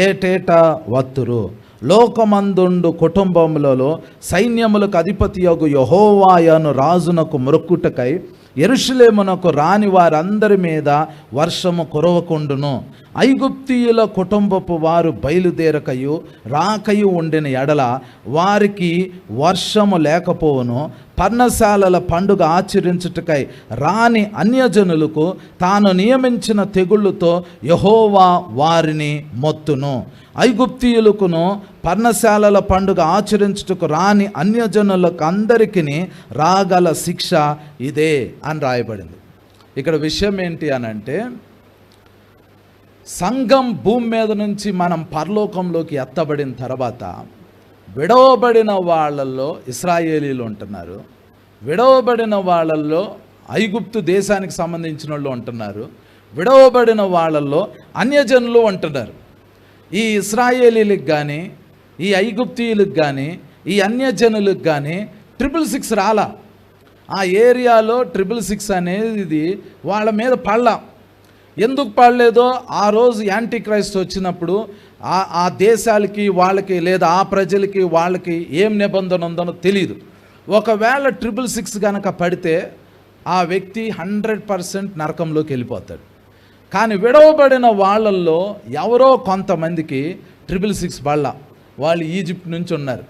ఏటేటా వత్తురు. లోకమందుండు కుటుంబములలో సైన్యములకు అధిపతియగు యెహోవాయను రాజునకు మ్రొక్కుటకై యెరూషలేమునకు రాని వారందరి మీద వర్షము కురవకుండును. ఐగుప్తీయుల కుటుంబపు వారు బయలుదేరకయు రాకయు ఉండిన ఎడల వారికి వర్షము లేకపోవును. పర్ణశాలల పండుగ ఆచరించుటకై రాని అన్యజనులకు తాను నియమించిన తెగుళ్ళతో యెహోవా వారిని మొత్తును. ఐగుప్తీయులకును పర్ణశాలల పండుగ ఆచరించుటకు రాని అన్యజనులకు అందరికీ రాగల శిక్ష ఇదే అని రాయబడింది. ఇక్కడ విషయం ఏంటి అనంటే, సంఘం భూమి మీద నుంచి మనం పరలోకంలోకి ఎత్తబడిన తర్వాత విడవబడిన వాళ్ళల్లో ఇశ్రాయేలీలు ఉంటున్నారు, విడవబడిన వాళ్ళల్లో ఐగుప్తు దేశానికి సంబంధించిన వాళ్ళు ఉంటున్నారు, విడవబడిన వాళ్ళల్లో అన్యజనులు ఉంటున్నారు. ఈ ఇశ్రాయేలీలకు కానీ ఈ ఐగుప్తీయులకు కానీ ఈ అన్యజనులకు కానీ 666 రాలా. ఆ ఏరియాలో 666 అనేది వాళ్ళ మీద పడలా. ఎందుకు పడలేదో ఆ రోజు యాంటీ క్రైస్ట్ వచ్చినప్పుడు ఆ దేశాలకి వాళ్ళకి లేదా ఆ ప్రజలకి వాళ్ళకి ఏం నిబంధన ఉందనో తెలియదు. ఒకవేళ 666 కనుక పడితే ఆ వ్యక్తి 100% నరకంలోకి వెళ్ళిపోతాడు. కానీ విడవబడిన వాళ్ళల్లో ఎవరో కొంతమందికి 666 పడలా. వాళ్ళు ఈజిప్ట్ నుంచి ఉన్నారు,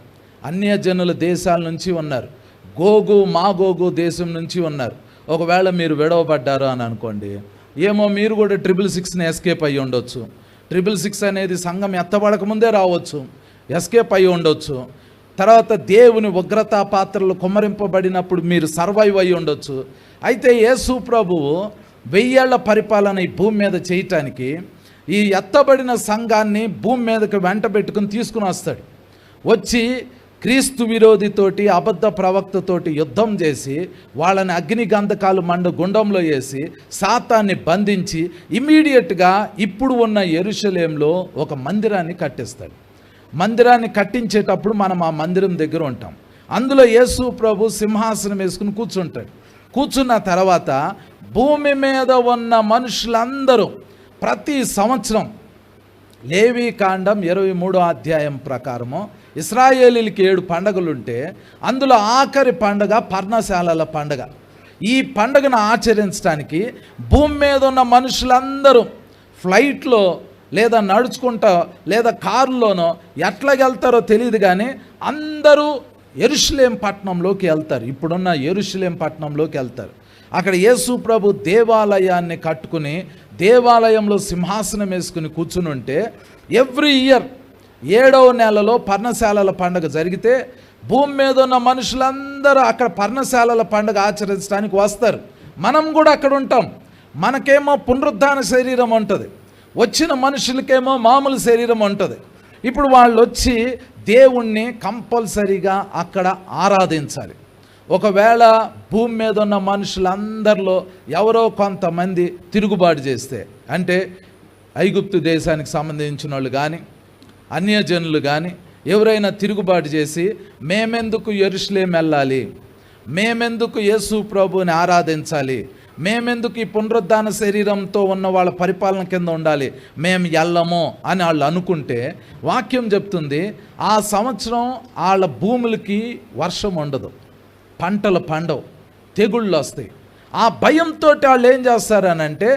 అన్యజనుల దేశాల నుంచి ఉన్నారు, మాగోగు దేశం నుంచి ఉన్నారు. ఒకవేళ మీరు విడవబడ్డారు అని అనుకోండి, ఏమో మీరు కూడా 666ని ఎస్కేప్ అయ్యి ఉండొచ్చు. 666 అనేది సంఘం ఎత్తబడక ముందే రావచ్చు, ఎస్కేప్ అయ్యి ఉండొచ్చు. తర్వాత దేవుని ఉగ్రతా పాత్రలు కుమ్మరింపబడినప్పుడు మీరు సర్వైవ్ అయ్యి ఉండొచ్చు. అయితే యేసు ప్రభువు 1000 ఏళ్ల పరిపాలన ఈ భూమి మీద చేయటానికి ఈ ఎత్తబడిన సంఘాన్ని భూమి మీదకి వెంట పెట్టుకుని తీసుకుని వస్తాడు. వచ్చి క్రీస్తు విరోధితోటి అబద్ధ ప్రవక్తతోటి యుద్ధం చేసి వాళ్ళని అగ్ని గంధకాలు గుండంలో వేసి సాతాన్ని బంధించి ఇమీడియట్గా ఇప్పుడు ఉన్న యెరూషలేంలో ఒక మందిరాన్ని కట్టిస్తాడు. మందిరాన్ని కట్టించేటప్పుడు మనం ఆ మందిరం దగ్గర ఉంటాం. అందులో యేసు ప్రభు సింహాసనం వేసుకుని కూర్చుంటాడు. కూర్చున్న తర్వాత భూమి మీద ఉన్న మనుషులందరూ ప్రతి సంవత్సరం లేవీకాండం 23వ అధ్యాయం ప్రకారము ఇశ్రాయేలీలకి 7 పండుగలుంటే అందులో ఆఖరి పండుగ పర్ణశాలల పండుగ. ఈ పండుగను ఆచరించడానికి భూమి మీద ఉన్న మనుషులందరూ ఫ్లైట్లో లేదా నడుచుకుంటా లేదా కారులోనో ఎట్లాగెళ్తారో తెలియదు, కానీ అందరూ యెరూషలేం పట్టణంలోకి వెళ్తారు. ఇప్పుడున్న యెరూషలేం పట్టణంలోకి వెళ్తారు. అక్కడ యేసు ప్రభు దేవాలయాన్ని కట్టుకుని దేవాలయంలో సింహాసనం వేసుకుని కూర్చుని ఉంటే ఎవ్రీ ఇయర్ 7వ నెలలో పర్ణశాలల పండుగ జరిగితే భూమి మీద ఉన్న మనుషులందరూ అక్కడ పర్ణశాలల పండుగ ఆచరించడానికి వస్తారు. మనం కూడా అక్కడ ఉంటాం. మనకేమో పునరుద్ధాన శరీరం ఉంటుంది, వచ్చిన మనుషులకేమో మామూలు శరీరం ఉంటుంది. ఇప్పుడు వాళ్ళు వచ్చి దేవుణ్ణి కంపల్సరీగా అక్కడ ఆరాధించాలి. ఒకవేళ భూమి మీద ఉన్న మనుషులందరిలో ఎవరో కొంతమంది తిరుగుబాటు చేస్తే, అంటే ఐగుప్తు దేశానికి సంబంధించిన వాళ్ళు కానీ అన్యజనులు కానీ ఎవరైనా తిరుగుబాటు చేసి మేమెందుకు యెరూషలేం వెళ్ళాలి, మేమెందుకు యేసు ప్రభువుని ఆరాధించాలి, మేమెందుకు ఈ పునరుద్ధాన శరీరంతో ఉన్న వాళ్ళ పరిపాలన కింద ఉండాలి, మేము వెళ్ళము అని వాళ్ళు అనుకుంటే వాక్యం చెప్తుంది ఆ సంవత్సరం వాళ్ళ భూములకి వర్షం ఉండదు, పంటలు పండవు, తెగుళ్ళు వస్తాయి. ఆ భయంతో వాళ్ళు ఏం చేస్తారనంటే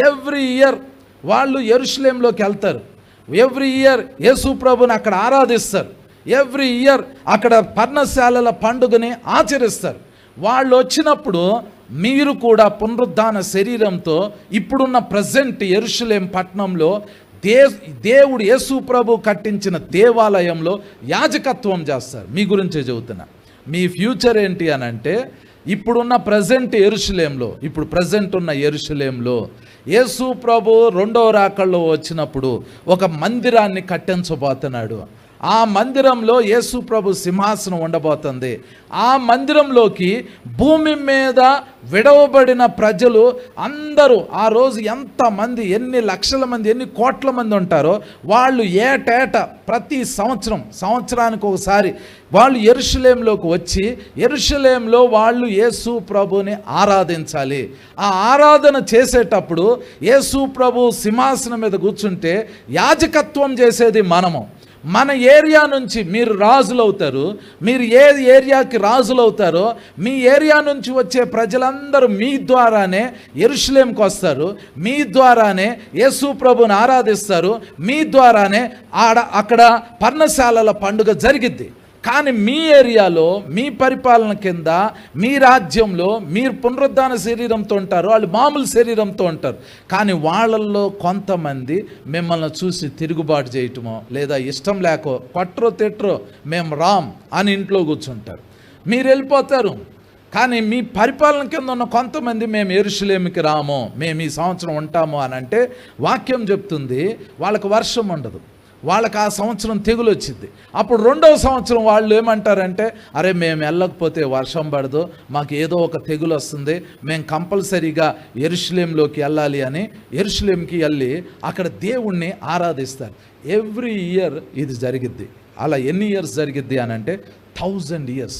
ఎవ్రీ ఇయర్ వాళ్ళు యెరూషలేంలోకి వెళ్తారు. ఎవ్రీ ఇయర్ యేసు ప్రభుని అక్కడ ఆరాధిస్తారు. ఎవ్రీ ఇయర్ అక్కడ పర్ణశాలల పండుగని ఆచరిస్తారు. వాళ్ళు వచ్చినప్పుడు మీరు కూడా పునరుద్ధాన శరీరంతో ఇప్పుడున్న ప్రజెంట్ యెరూషలేం పట్టణంలో దేవుడు యేసు ప్రభు కట్టించిన దేవాలయంలో యాజకత్వం చేస్తారు. మీ గురించే చెబుతున్నా. మీ ఫ్యూచర్ ఏంటి అని అంటే ఇప్పుడున్న ప్రజెంట్ యెరూషలేంలో, ఇప్పుడు ప్రజెంట్ ఉన్న యెరూషలేంలో యేసు ప్రభు 2వ రాకడలో వచ్చినప్పుడు ఒక మందిరాన్ని కట్టించబోతున్నాడు. ఆ మందిరంలో యేసు ప్రభు సింహాసనం ఉండబోతుంది. ఆ మందిరంలోకి భూమి మీద విడవబడిన ప్రజలు అందరూ, ఆ రోజు ఎంతమంది, ఎన్ని లక్షల మంది, ఎన్ని కోట్ల మంది ఉంటారో వాళ్ళు ఏటేటా ప్రతి సంవత్సరానికి ఒకసారి వాళ్ళు యెరూషలేములోకి వచ్చి యెరూషలేములో వాళ్ళు యేసు ప్రభుని ఆరాధించాలి. ఆ ఆరాధన చేసేటప్పుడు యేసు ప్రభు సింహాసనం మీద కూర్చుంటే యాజకత్వం చేసేది మనము. మన ఏరియా నుంచి మీరు రాజులు అవుతారు. మీరు ఏ ఏరియాకి రాజులు అవుతారో మీ ఏరియా నుంచి వచ్చే ప్రజలందరూ మీ ద్వారానే యెరూషలేంకి వస్తారు. మీ ద్వారానే యేసు ప్రభుని ఆరాధిస్తారు. మీ ద్వారానే అక్కడ పర్ణశాలల పండుగ జరిగిద్ది. కానీ మీ ఏరియాలో, మీ పరిపాలన కింద, మీ రాజ్యంలో మీరు పునరుద్ధాన శరీరంతో ఉంటారు, వాళ్ళు మామూలు శరీరంతో ఉంటారు. కానీ వాళ్ళల్లో కొంతమంది మిమ్మల్ని చూసి తిరుగుబాటు చేయటమో, లేదా ఇష్టం లేకో, కొట్టరో తిట్టరో, మేము రామ్ అని ఇంట్లో కూర్చుంటారు. మీరు వెళ్ళిపోతారు. కానీ మీ పరిపాలన కింద ఉన్న కొంతమంది మేము యెరూషలేముకి రాము, మేము ఈ సంవత్సరం ఉంటాము అని అంటే వాక్యం చెప్తుంది వాళ్ళకి వర్షం ఉండదు, వాళ్ళకి ఆ సంవత్సరం తెగులు వచ్చింది. అప్పుడు రెండవ సంవత్సరం వాళ్ళు ఏమంటారంటే, అరే మేము వెళ్ళకపోతే వర్షం పడదు, మాకు ఏదో ఒక తెగులు వస్తుంది, మేము కంపల్సరీగా యెరూషలేంలోకి వెళ్ళాలి అని యెరూషలేంకి వెళ్ళి అక్కడ దేవుణ్ణి ఆరాధిస్తారు. ఎవ్రీ ఇయర్ ఇది జరిగిద్ది. అలా ఎన్ని ఇయర్స్ జరిగిద్ది అని అంటే 1000 years,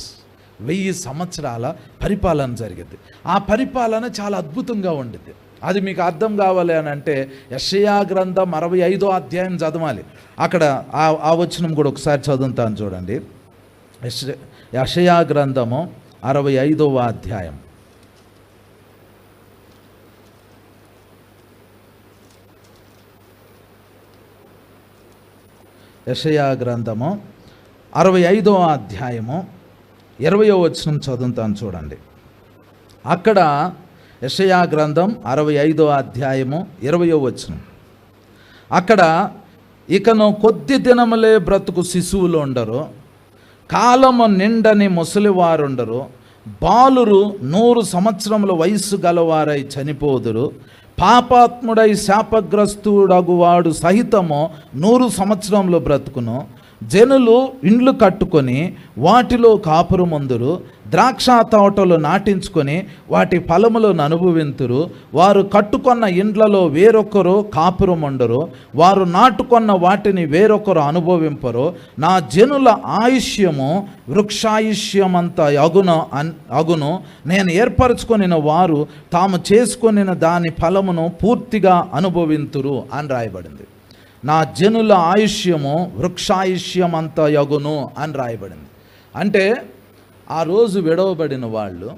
1000 సంవత్సరాల పరిపాలన జరిగిద్ది. ఆ పరిపాలన చాలా అద్భుతంగా ఉండిద్ది. అది మీకు అర్థం కావాలి అని అంటే యెషయా గ్రంథం 65వ అధ్యాయం చదవాలి. అక్కడ ఆ వచనం కూడా ఒకసారి చదువుతాను చూడండి. యెషయా గ్రంథము 65వ అధ్యాయం. యెషయా గ్రంథము 65వ అధ్యాయము 20వ వచనం చదువుతాను చూడండి. అక్కడ యెషయా గ్రంథం 65వ అధ్యాయము 20వ వచనం. అక్కడ ఇకను కొద్ది దినములే బ్రతుకు శిశువులు ఉండరు, కాలము నిండని ముసలివారుండరు, బాలురు 100 సంవత్సరముల వయస్సు గలవారై చనిపోదురు, పాపాత్ముడై శాపగ్రస్తుడగువాడు సహితము 100 సంవత్సరములు బ్రతుకును, జనులు ఇండ్లు కట్టుకొని వాటిలో కాపురమందురు, ద్రాక్ష తోటలు నాటించుకొని వాటి ఫలములను అనుభవింతురు, వారు కట్టుకొన్న ఇండ్లలో వేరొకరు కాపురముండరు, వారు నాటుకొన్న వాటిని వేరొకరు అనుభవింపరు. నా జనుల ఆయుష్యము వృక్షాయుష్యమంత అగును, నేను ఏర్పరచుకొనిన వారు తాము చేసుకొనిన దాని ఫలమును పూర్తిగా అనుభవింతురు అని రాయబడింది. నా జనుల ఆయుష్యము వృక్షాయుష్యమంత యగును అని రాయబడింది. అంటే ఆ రోజు విడవబడిన వాళ్ళు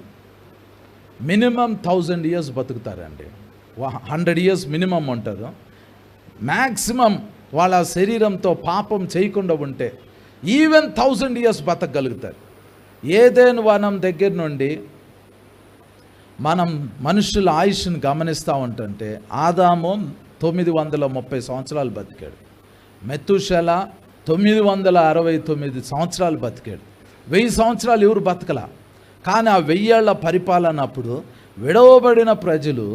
మినిమం 1000 years బతుకుతారండి. 100 years మినిమం ఉంటారు. మ్యాక్సిమం వాళ్ళ శరీరంతో పాపం చేయకుండా ఉంటే ఈవెన్ 1000 years బతకగలుగుతారు. ఏదైనా వనం దగ్గర నుండి మనం మనుషుల ఆయుష్ని గమనిస్తూ ఉంటుంటే ఆదాము 930 సంవత్సరాలు బతికాడు. మెతుషెల 969 సంవత్సరాలు బతికాడు. 1000 సంవత్సరాలు ఎవరు బతకల. కానీ ఆ 1000 ఏళ్ల పరిపాలన అప్పుడు విడవబడిన ప్రజలు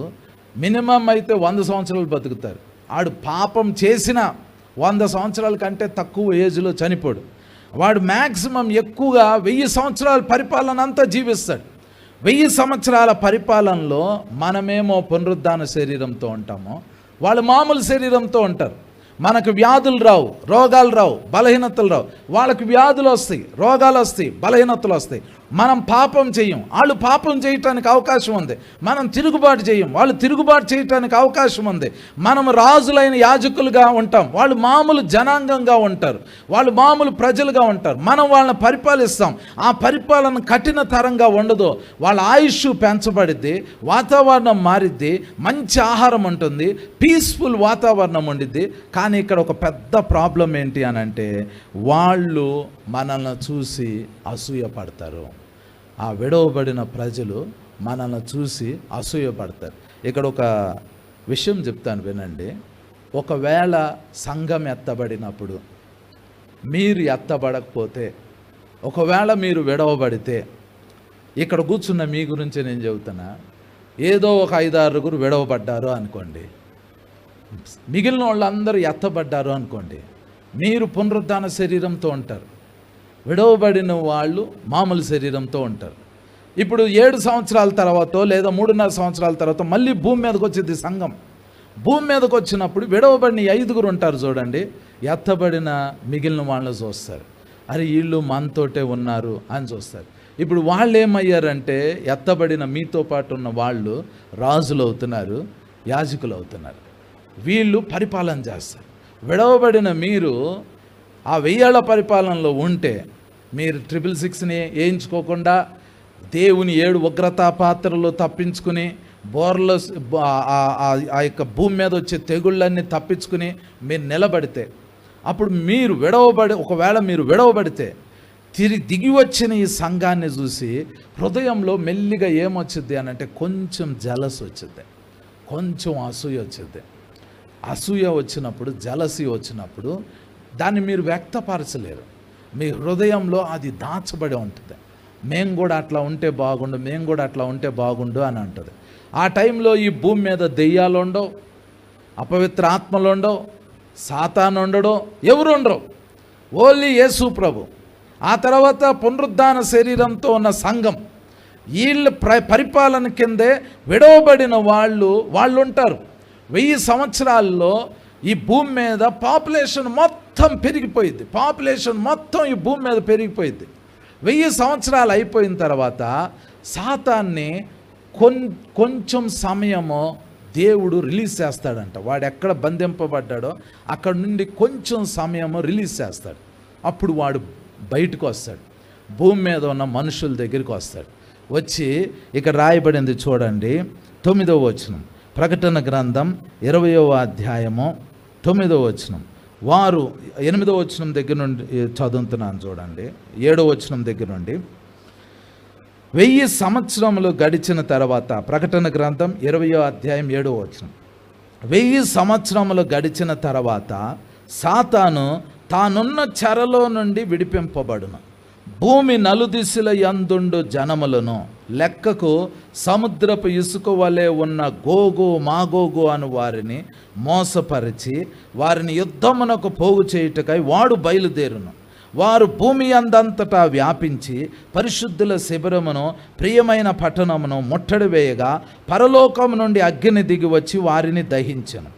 మినిమం అయితే 100 సంవత్సరాలు బతుకుతారు. ఆడు పాపం చేసిన 100 సంవత్సరాల కంటే తక్కువ ఏజ్లో చనిపోడు. వాడు మ్యాక్సిమం ఎక్కువగా 1000 సంవత్సరాల పరిపాలన అంతా జీవిస్తాడు. 1000 సంవత్సరాల పరిపాలనలో మనమేమో పునరుద్ధాన శరీరంతో ఉంటాము, వాళ్ళు మామూలు శరీరంతో ఉంటారు. మనకు వ్యాధులు రావు, రోగాలు రావు, బలహీనతలు రావు. వాళ్ళకి వ్యాధులు వస్తాయి, రోగాలు వస్తాయి, బలహీనతలు వస్తాయి. మనం పాపం చేయం, వాళ్ళు పాపం చేయటానికి అవకాశం ఉంది. మనం తిరుగుబాటు చేయం, వాళ్ళు తిరుగుబాటు చేయటానికి అవకాశం ఉంది. మనం రాజులైన యాజకులుగా ఉంటాం, వాళ్ళు మామూలు జనాంగంగా ఉంటారు, వాళ్ళు మామూలు ప్రజలుగా ఉంటారు. మనం వాళ్ళని పరిపాలిస్తాం. ఆ పరిపాలన కఠినతరంగా ఉండదు. వాళ్ళ ఆయుష్ పెంచబడిద్ది, వాతావరణం మారిద్ది, మంచి ఆహారం ఉంటుంది, పీస్ఫుల్ వాతావరణం ఉండిద్ది. కానీ ఇక్కడ ఒక పెద్ద ప్రాబ్లం ఏంటి అని అంటే వాళ్ళు మనల్ని చూసి అసూయపడతారు. ఆ విడవబడిన ప్రజలు మనల్ని చూసి అసూయపడతారు. ఇక్కడ ఒక విషయం చెప్తాను వినండి. ఒకవేళ సంఘం ఎత్తబడినప్పుడు మీరు ఎత్తబడకపోతే, ఒకవేళ మీరు విడవబడితే, ఇక్కడ కూర్చున్న మీ గురించి నేను చెబుతున్నా, ఏదో ఒక 5-6 విడవబడ్డారు అనుకోండి, మిగిలిన వాళ్ళందరూ ఎత్తబడ్డారు అనుకోండి, మీరు పునరుద్ధాన శరీరంతో ఉంటారు, విడవబడిన వాళ్ళు మామూలు శరీరంతో ఉంటారు. ఇప్పుడు 7 సంవత్సరాల తర్వాత లేదా 3.5 సంవత్సరాల తర్వాత మళ్ళీ భూమి మీదకి వచ్చింది సంఘం. భూమి మీదకి వచ్చినప్పుడు విడవబడిన 5 ఉంటారు చూడండి, ఎత్తబడిన మిగిలిన వాళ్ళని చూస్తారు. అరే వీళ్ళు మనతోటే ఉన్నారు అని చూస్తారు. ఇప్పుడు వాళ్ళు ఏమయ్యారంటే ఎత్తబడిన మీతో పాటు ఉన్న వాళ్ళు రాజులు అవుతున్నారు, యాజకులు అవుతున్నారు. వీళ్ళు పరిపాలన చేస్తారు. విడవబడిన మీరు ఆ 1000 ఏళ్ల పరిపాలనలో ఉంటే మీరు 666ని వేయించుకోకుండా దేవుని 7 ఉగ్రతా పాత్రలు తప్పించుకుని బోర్లో ఆ యొక్క భూమి మీద వచ్చే తెగుళ్ళన్నీ తప్పించుకుని మీరు నిలబడితే, అప్పుడు మీరు ఒకవేళ మీరు విడవబడితే తిరిగి దిగి వచ్చిన ఈ సంఘాన్ని చూసి హృదయంలో మెల్లిగా ఏమొచ్చుద్ది అని అంటే కొంచెం జలస్ వచ్చింది, కొంచెం అసూయ వచ్చింది. అసూయ వచ్చినప్పుడు, జలసి వచ్చినప్పుడు దాన్ని మీరు వ్యక్తపరచలేరు. మీ హృదయంలో అది దాచబడి ఉంటుంది. మేము కూడా అట్లా ఉంటే బాగుండు, మేము కూడా అట్లా ఉంటే బాగుండు అని అంటుంది. ఆ టైంలో ఈ భూమి మీద దెయ్యాలు ఉండవు, అపవిత్ర ఆత్మలు ఉండవు, సాతాను ఉండడు, ఎవరు ఉండరు, ఓన్లీ యేసు ప్రభు. ఆ తర్వాత పునరుద్ధాన శరీరంతో ఉన్న సంఘం, వీళ్ళ పరిపాలన కిందే విడవబడిన వాళ్ళు ఉంటారు. 1000 సంవత్సరాల్లో ఈ భూమి మీద పాపులేషన్ మొత్తం పెరిగిపోయింది. పాపులేషన్ మొత్తం ఈ భూమి మీద పెరిగిపోయింది. 1000 సంవత్సరాలు అయిపోయిన తర్వాత సాతాన్ని కొంచెం సమయము దేవుడు రిలీజ్ చేస్తాడంట. వాడు ఎక్కడ బంధింపబడ్డాడో అక్కడ నుండి కొంచెం సమయము రిలీజ్ చేస్తాడు. అప్పుడు వాడు బయటకు వస్తాడు, భూమి మీద ఉన్న మనుషుల దగ్గరికి వస్తాడు. వచ్చి ఇక్కడ రాయబడింది చూడండి, 9వ వచనం, ప్రకటన గ్రంథం 20వ అధ్యాయము 9వ వచనం. వారు 8వ వచనం దగ్గర నుండి చదువుతున్నాను చూడండి, 7వ వచనం దగ్గర నుండి. 1000 సంవత్సరములు గడిచిన తర్వాత, ప్రకటన గ్రంథం 20వ అధ్యాయం 7వ వచనం. 1000 సంవత్సరములు గడిచిన తర్వాత సాతాను తానున్న చెరలో నుండి విడిపింపబడును. భూమి నలుదిశల యందుండు జనములను లెక్కకు సముద్రపు ఇసుక వలె ఉన్న గోగు మాగోగు అను వారిని మోసపరిచి వారిని యుద్ధమునకు పోగు చేయుటకై వాడు బయలుదేరును. వారు భూమి అందంతటా వ్యాపించి పరిశుద్ధుల శిబిరమును ప్రియమైన పట్టణమును ముట్టడి వేయగా పరలోకము నుండి అగ్ని దిగి వచ్చి వారిని దహించెను.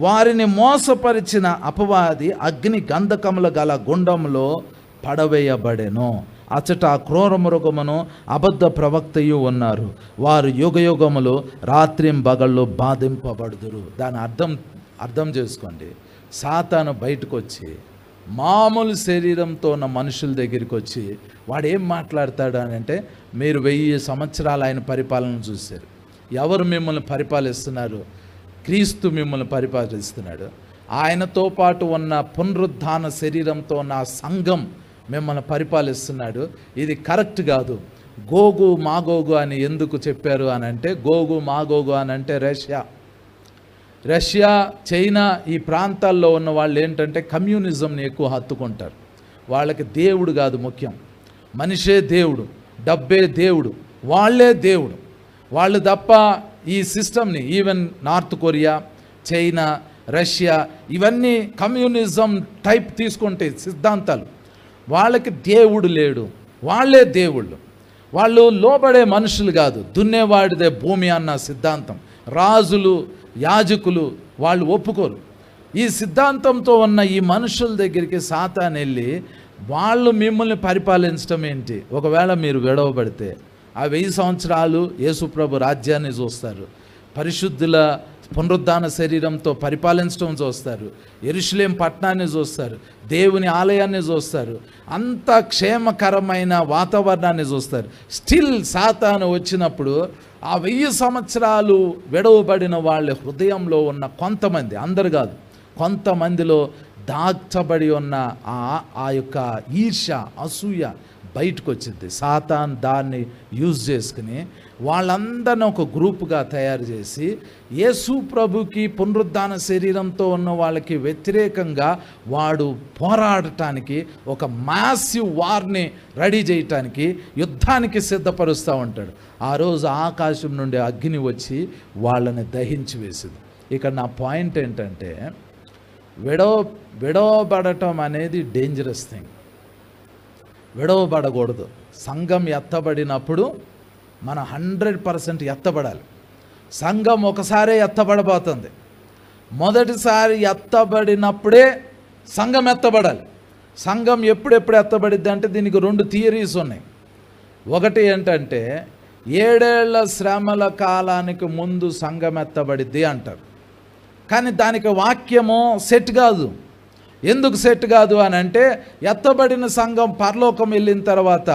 వారిని మోసపరిచిన అపవాది అగ్ని గంధకముల గల గుండంలో పడవేయబడెను. అచట క్రూర మృగమును అబద్ధ ప్రవక్తయు ఉన్నారు. వారు యుగయుగములు రాత్రింబగళ్ళు బాధింపబడుదురు. దాని అర్థం చేసుకోండి. సాతాను బయటకు వచ్చి మామూలు శరీరంతో ఉన్న మనుషుల దగ్గరికి వచ్చి వాడు ఏం మాట్లాడతాడు అని అంటే, మీరు 1000 సంవత్సరాలు ఆయన పరిపాలన చూశారు. ఎవరు మిమ్మల్ని పరిపాలిస్తున్నారు? క్రీస్తు మిమ్మల్ని పరిపాలిస్తున్నాడు. ఆయనతో పాటు ఉన్న పునరుద్ధాన శరీరంతో ఉన్న సంఘం మిమ్మల్ని పరిపాలిస్తున్నాడు. ఇది కరెక్ట్ కాదు. గోగు మాగోగు అని ఎందుకు చెప్పారు అని అంటే, గోగు మాగోగు అని అంటే రష్యా చైనా ఈ ప్రాంతాల్లో ఉన్న వాళ్ళు ఏంటంటే కమ్యూనిజంని ఎక్కువ హత్తుకుంటారు. వాళ్ళకి దేవుడు కాదు ముఖ్యం, మనిషే దేవుడు, డబ్బే దేవుడు, వాళ్ళే దేవుడు. వాళ్ళు తప్ప ఈ సిస్టమ్ని, even north Korea, China, Russia, ఇవన్నీ కమ్యూనిజం టైప్ తీసుకుంటే సిద్ధాంతాలు. వాళ్ళకి దేవుడు లేడు, వాళ్ళే దేవుళ్ళు. వాళ్ళు లోబడే మనుషులు కాదు, దున్నేవాడిదే భూమి అన్న సిద్ధాంతం. రాజులు, యాజకులు వాళ్ళు ఒప్పుకోరు. ఈ సిద్ధాంతంతో ఉన్న ఈ మనుషుల దగ్గరికి సాతాను వెళ్ళి వాళ్ళు మిమ్మల్ని పరిపాలించడం ఏంటి? ఒకవేళ మీరు విడవబడితే ఆ 1000 సంవత్సరాలు యేసుప్రభు రాజ్యాన్ని చూస్తారు, పరిశుద్ధుల పునరుద్ధాన శరీరంతో పరిపాలించడం చూస్తారు, యెరూషలేం పట్టణాన్ని చూస్తారు, దేవుని ఆలయాన్ని చూస్తారు, అంత క్షేమకరమైన వాతావరణాన్ని చూస్తారు. స్టిల్ సాతాను వచ్చినప్పుడు ఆ 1000 సంవత్సరాలు విడవబడిన వాళ్ళ హృదయంలో ఉన్న కొంతమంది, అందరు కాదు, కొంతమందిలో దాచబడి ఉన్న ఆ యొక్క ఈర్ష్య, అసూయ బయటకు వచ్చింది. సాతాన్ దాన్ని యూజ్ చేసుకుని వాళ్ళందరినీ ఒక గ్రూపుగా తయారు చేసి యేసు ప్రభుకి పునరుద్ధాన శరీరంతో ఉన్న వాళ్ళకి వ్యతిరేకంగా వాడు పోరాడటానికి, ఒక మ్యాసివ్ వార్ని రెడీ చేయటానికి, యుద్ధానికి సిద్ధపరుస్తూ ఉంటాడు. ఆ రోజు ఆకాశం నుండి అగ్ని వచ్చి వాళ్ళని దహించి వేసింది. ఇక్కడ నా పాయింట్ ఏంటంటే, విడవబడటం అనేది డేంజరస్ థింగ్. విడవబడకూడదు. సంఘం ఎత్తబడినప్పుడు మన 100% ఎత్తబడాలి. సంఘం ఒకసారే ఎత్తబడబోతుంది. మొదటిసారి ఎత్తబడినప్పుడే సంఘం ఎత్తబడాలి. సంఘం ఎప్పుడెప్పుడు ఎత్తబడిద్ది అంటే దీనికి 2 థియరీస్ ఉన్నాయి. ఒకటి ఏంటంటే 7 ఏళ్ల శ్రమల కాలానికి ముందు సంఘం ఎత్తబడిద్ది అంటారు. కానీ దానికి వాక్యము సెట్ కాదు. ఎందుకు సెట్ కాదు అని అంటే, ఎత్తబడిన సంఘం పరలోకం వెళ్ళిన తర్వాత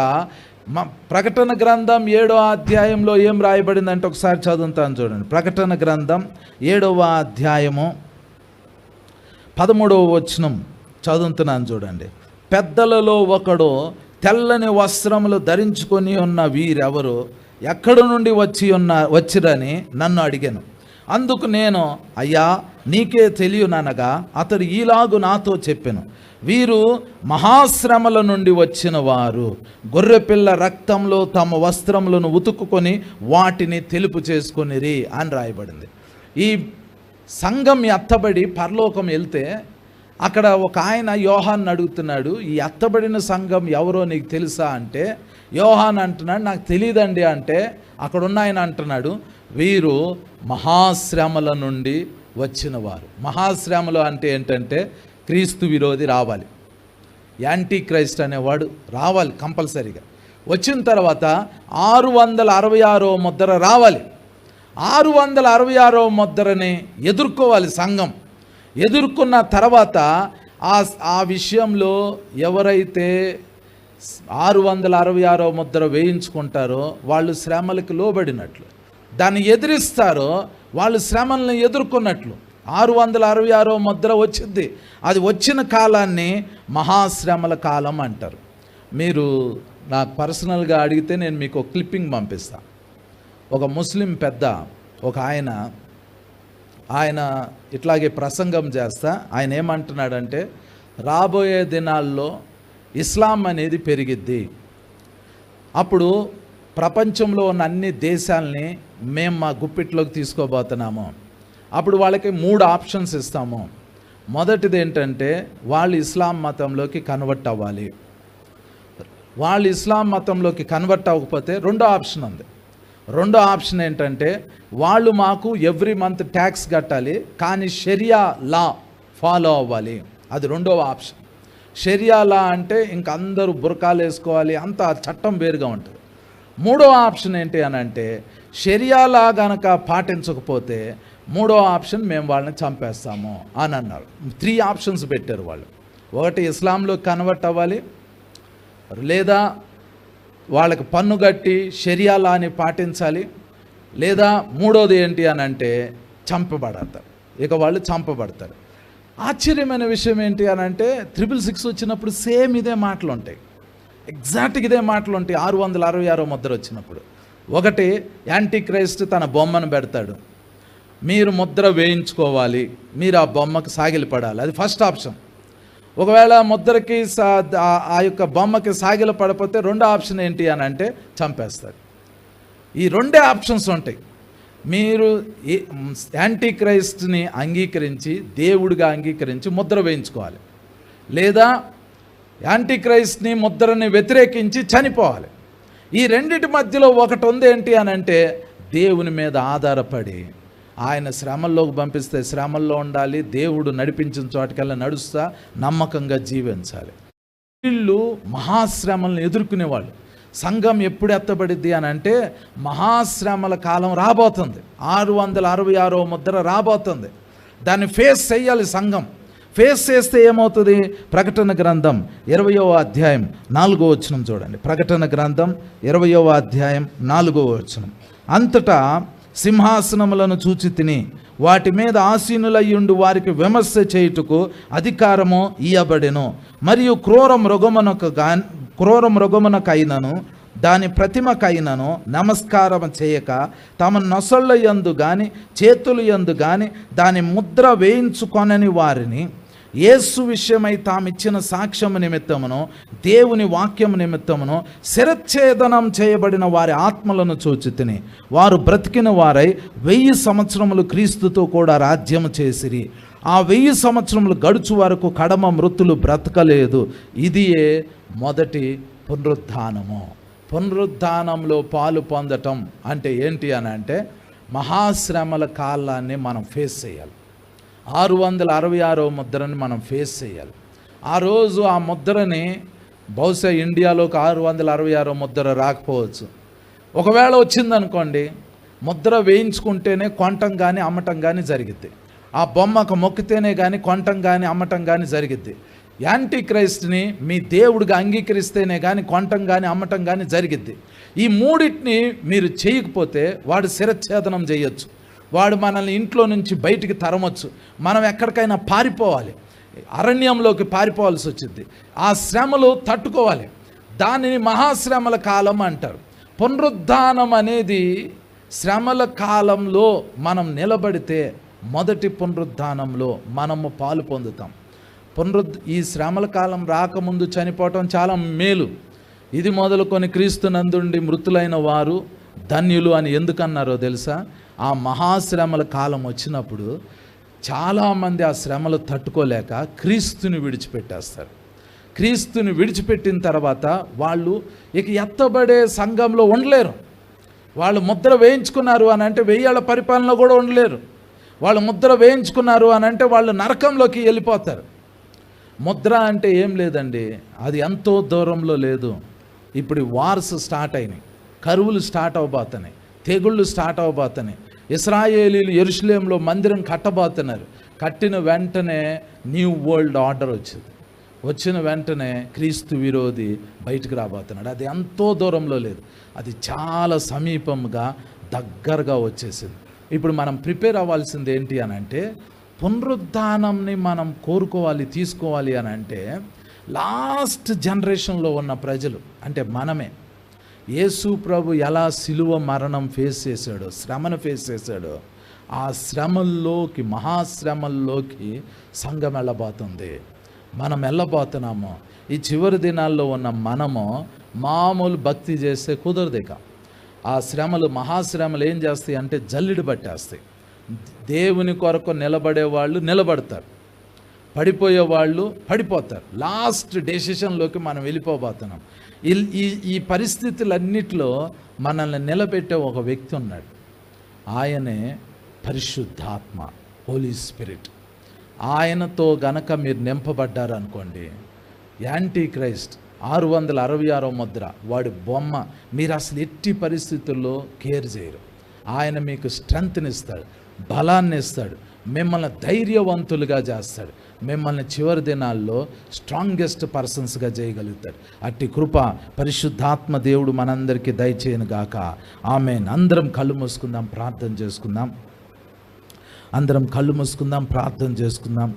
ప్రకటన గ్రంథం 7వ అధ్యాయంలో ఏం రాయబడిందంటే ఒకసారి చదువుతాను చూడండి. ప్రకటన గ్రంథం 7వ అధ్యాయము 13వ వచనం చదువుతున్నాను చూడండి. పెద్దలలో ఒకడు తెల్లని వస్త్రములు ధరించుకొని ఉన్న వీరెవరు, ఎక్కడి నుండి వచ్చిరని నన్ను అడిగాను. అందుకు నేను, అయ్యా నీకే తెలియననగా అతడు ఈలాగు నాతో చెప్పెను, వీరు మహాశ్రమల నుండి వచ్చిన వారు, గొర్రెపిల్ల రక్తంలో తమ వస్త్రములను ఉతుక్కుని వాటిని తెలుపు చేసుకొనిరి అని రాయబడింది. ఈ సంఘం ఎత్తబడి పరలోకం వెళ్తే అక్కడ ఒక ఆయన యోహాన్ అడుగుతున్నాడు, ఈ ఎత్తబడిన సంఘం ఎవరో నీకు తెలుసా అంటే, యోహాన్ అంటున్నాడు నాకు తెలియదండి అంటే, అక్కడ ఉన్న ఆయన అంటున్నాడు వీరు మహాశ్రమల నుండి వచ్చిన వారు. మహాశ్రమలు అంటే ఏంటంటే క్రీస్తు విరోధి రావాలి, యాంటీ క్రైస్ట్ అనేవాడు రావాలి కంపల్సరీగా. వచ్చిన తర్వాత 666వ ముద్ర రావాలి. 666వ ముద్రని ఎదుర్కోవాలి సంఘం. ఎదుర్కొన్న తర్వాత ఆ విషయంలో ఎవరైతే 666వ ముద్ర వేయించుకుంటారో వాళ్ళు శ్రమలకు లోబడినట్లు, దాన్ని ఎదిరిస్తారో వాళ్ళు శ్రమలను ఎదుర్కొన్నట్లు. 666వ ముద్ర వచ్చింది. అది వచ్చిన కాలాన్ని మహాశ్రమల కాలం అంటారు. మీరు నాకు పర్సనల్గా అడిగితే నేను మీకు ఒక క్లిప్పింగ్ పంపిస్తాను. ఒక ముస్లిం పెద్ద ఒక ఆయన ఇట్లాగే ప్రసంగం చేస్తా ఆయన ఏమంటున్నాడంటే, రాబోయే దినాల్లో ఇస్లాం అనేది పెరిగిద్ది, అప్పుడు ప్రపంచంలో ఉన్న అన్ని దేశాలని మేము మా గుప్పిట్లోకి తీసుకోబోతున్నాము. అప్పుడు వాళ్ళకి 3 ఆప్షన్స్ ఇస్తాము. మొదటిది ఏంటంటే వాళ్ళు ఇస్లాం మతంలోకి కన్వర్ట్ అవ్వాలి. వాళ్ళు ఇస్లాం మతంలోకి కన్వర్ట్ అవ్వకపోతే రెండో ఆప్షన్ ఉంది. రెండో ఆప్షన్ ఏంటంటే వాళ్ళు మాకు ఎవ్రీ మంత్ ట్యాక్స్ కట్టాలి, కానీ షరియా లా ఫాలో అవ్వాలి. అది రెండవ ఆప్షన్. షరియా లా అంటే ఇంక అందరూ బుర్కాలు వేసుకోవాలి, అంత చట్టం వేరుగా ఉంటుంది. మూడవ ఆప్షన్ ఏంటి అని అంటే షరియా లా గనక పాటించకపోతే మూడో ఆప్షన్ మేము వాళ్ళని చంపేస్తాము అని అన్నారు. 3 ఆప్షన్స్ పెట్టారు వాళ్ళు. ఒకటి ఇస్లాంలో కన్వర్ట్ అవ్వాలి, లేదా వాళ్ళకి పన్ను కట్టి షరియా లాని పాటించాలి, లేదా మూడోది ఏంటి అని అంటే చంపబడతారు. ఇక వాళ్ళు చంపబడతారు. ఆశ్చర్యమైన విషయం ఏంటి అని అంటే 666 వచ్చినప్పుడు సేమ్ ఇదే మాటలు ఉంటాయి, ఎగ్జాక్ట్గా ఇదే మాటలు ఉంటాయి. 666వ ముద్ర వచ్చినప్పుడు ఒకటి యాంటీ క్రైస్ట్ తన బొమ్మను పెడతాడు, మీరు ముద్ర వేయించుకోవాలి, మీరు ఆ బొమ్మకు సాగిలపడాలి. అది ఫస్ట్ ఆప్షన్. ఒకవేళ ముద్రకి ఆ యొక్క బొమ్మకి సాగిల పడపోతే రెండో ఆప్షన్ ఏంటి అని అంటే చంపేస్తారు. ఈ 2 ఆప్షన్స్ ఉంటాయి. మీరు యాంటీ క్రైస్ట్ని అంగీకరించి దేవుడిగా అంగీకరించి ముద్ర వేయించుకోవాలి, లేదా యాంటీ క్రైస్ట్ని ముద్రని వ్యతిరేకించి చనిపోవాలి. ఈ రెండిటి మధ్యలో ఒకటి ఉంది ఏంటి అని అంటే దేవుని మీద ఆధారపడి ఆయన శ్రమల్లోకి పంపిస్తే శ్రమల్లో ఉండాలి, దేవుడు నడిపించిన చోటకల్లా నడుస్తా నమ్మకంగా జీవించాలి. వీళ్ళు మహాశ్రమలను ఎదుర్కొనేవాళ్ళు. సంఘం ఎప్పుడు ఎత్తబడిద్ది అని అంటే మహాశ్రమల కాలం రాబోతుంది. 666వ ముద్ర రాబోతుంది. దాన్ని ఫేస్ చేయాలి సంఘం. ఫేస్ చేస్తే ఏమవుతుంది? ప్రకటన గ్రంథం 20వ అధ్యాయం 4వ వచనం చూడండి. ప్రకటన గ్రంథం 20వ అధ్యాయం 4వ వచనం. అంతటా సింహాసనములను చూచి తిని వాటి మీద ఆసీనులయ్యుండు వారికి విమర్శ చేయుటకు అధికారము ఇయ్యబడెను. మరియు క్రూర మృగమునకైనను దాని ప్రతిమకైనను నమస్కారం చేయక తమ నొసళ్ళ యందు గాని చేతులు యందు గాని దాని ముద్ర వేయించుకొనని వారిని యేసు విషయమై తామిచ్చిన సాక్ష్యము నిమిత్తమును దేవుని వాక్యము నిమిత్తమును శిరచ్ఛేదనం చేయబడిన వారి ఆత్మలను చూచితిని. వారు బ్రతికిన వారై 1000 సంవత్సరములు క్రీస్తుతో కూడా రాజ్యము చేసిరి. ఆ 1000 సంవత్సరములు గడుచు వరకు కడమ మృతులు బ్రతకలేదు. ఇదియే మొదటి పునరుద్ధానము. పునరుద్ధానంలో పాలు పొందటం అంటే ఏంటి అని అంటే, మహాశ్రమల కాలాన్ని మనం ఫేస్ చేయాలి. 666వ ముద్రని మనం ఫేస్ చేయాలి. ఆ రోజు ఆ ముద్రని బహుశా ఇండియాలోకి 666వ ముద్ర రాకపోవచ్చు. ఒకవేళ వచ్చిందనుకోండి, ముద్ర వేయించుకుంటేనే కొనటం కానీ అమ్మటం కానీ జరిగిద్ది. ఆ బొమ్మకు మొక్కితేనే కానీ కొనటం కానీ అమ్మటం కానీ జరిగిద్ది. యాంటీ క్రైస్ట్ని మీ దేవుడిగా అంగీకరిస్తేనే కానీ కొనటం కానీ అమ్మటం కానీ జరిగిద్ది. ఈ మూడింటిని మీరు చేయకపోతే వాడు శిరచ్ఛేదనం చేయొచ్చు, వాడు మనల్ని ఇంట్లో నుంచి బయటికి తరమొచ్చు, మనం ఎక్కడికైనా పారిపోవాలి, అరణ్యంలోకి పారిపోవాల్సి వచ్చింది. ఆ శ్రమలు తట్టుకోవాలి. దానిని మహాశ్రమల కాలం అంటారు. పునరుద్ధానం అనేది శ్రమల కాలంలో మనం నిలబడితే మొదటి పునరుద్ధానంలో మనము పాలు పొందుతాం. ఈ శ్రమల కాలం రాకముందు చనిపోవటం చాలా మేలు. ఇది మొదలుకొని క్రీస్తునందుండి మృతులైన వారు ధన్యులు అని ఎందుకన్నారో తెలుసా? ఆ మహాశ్రమల కాలం వచ్చినప్పుడు చాలామంది ఆ శ్రమలు తట్టుకోలేక క్రీస్తుని విడిచిపెట్టేస్తారు. క్రీస్తుని విడిచిపెట్టిన తర్వాత వాళ్ళు ఇక ఎత్తబడే సంఘంలో ఉండలేరు. వాళ్ళు ముద్ర వేయించుకున్నారు అని అంటే 1000 ఏళ్ల పరిపాలనలో కూడా ఉండలేరు. వాళ్ళు ముద్ర వేయించుకున్నారు అని అంటే వాళ్ళు నరకంలోకి వెళ్ళిపోతారు. ముద్ర అంటే ఏం లేదండి, అది ఎంతో దూరంలో లేదు. ఇప్పుడు వార్స్ స్టార్ట్ అయినాయి, కరువులు స్టార్ట్ అవ్వబోతున్నాయి, తెగుళ్ళు స్టార్ట్ అవ్వబోతున్నాయి. ఇశ్రాయేలీలు యెరూషలేములో మందిరం కట్టబోతున్నారు. కట్టిన వెంటనే న్యూ వరల్డ్ ఆర్డర్ వచ్చింది. వచ్చిన వెంటనే క్రీస్తు విరోధి బయటకు రాబోతున్నాడు. అది ఎంతో దూరంలో లేదు, అది చాలా సమీపంగా దగ్గరగా వచ్చేసింది. ఇప్పుడు మనం ప్రిపేర్ అవ్వాల్సింది ఏంటి అని అంటే, పునరుద్ధానంని మనం కోరుకోవాలి, తీసుకోవాలి అని అంటే, లాస్ట్ జనరేషన్లో ఉన్న ప్రజలు అంటే మనమే, యేసు ప్రభు ఎలా సిలువ మరణం ఫేస్ చేశాడో, శ్రమను ఫేస్ చేశాడో, ఆ శ్రమల్లోకి, మహాశ్రమల్లోకి సంఘం వెళ్ళబోతుంది. మనం వెళ్ళబోతున్నాము. ఈ చివరి దినాల్లో ఉన్న మనము మామూలు భక్తి చేస్తే కుదరదిక. ఆ శ్రమలు, మహాశ్రమలు ఏం చేస్తాయి అంటే జల్లిడి పట్టేస్తాయి. దేవుని కొరకు నిలబడే వాళ్ళు నిలబడతారు, పడిపోయే వాళ్ళు పడిపోతారు. లాస్ట్ డెసిషన్లోకి మనం వెళ్ళిపోబోతున్నాం. ఈ పరిస్థితులన్నిటిలో మనల్ని నిలబెట్టే ఒక వ్యక్తి ఉన్నాడు. ఆయనే పరిశుద్ధాత్మ, హోలీ స్పిరిట్. ఆయనతో గనక మీరు నింపబడ్డారు అనుకోండి, యాంటీ క్రైస్ట్ 666వ ముద్ర వాడి బొమ్మ మీరు అసలు ఎట్టి పరిస్థితుల్లో కేర్ చేయరు. ఆయన మీకు స్ట్రెంగ్త్ని ఇస్తాడు, బలాన్ని ఇస్తాడు, మిమ్మల్ని ధైర్యవంతులుగా చేస్తాడు, మిమ్మల్ని చివరి దినాల్లో స్ట్రాంగెస్ట్ పర్సన్స్గా చేయగలుగుతాడు. అట్టి కృప పరిశుద్ధాత్మ దేవుడు మనందరికీ దయచేయను గాక. ఆమేన్. అందరం కళ్ళు మూసుకుందాం, ప్రార్థన చేసుకుందాం. అందరం కళ్ళు మూసుకుందాం, ప్రార్థన చేసుకుందాం.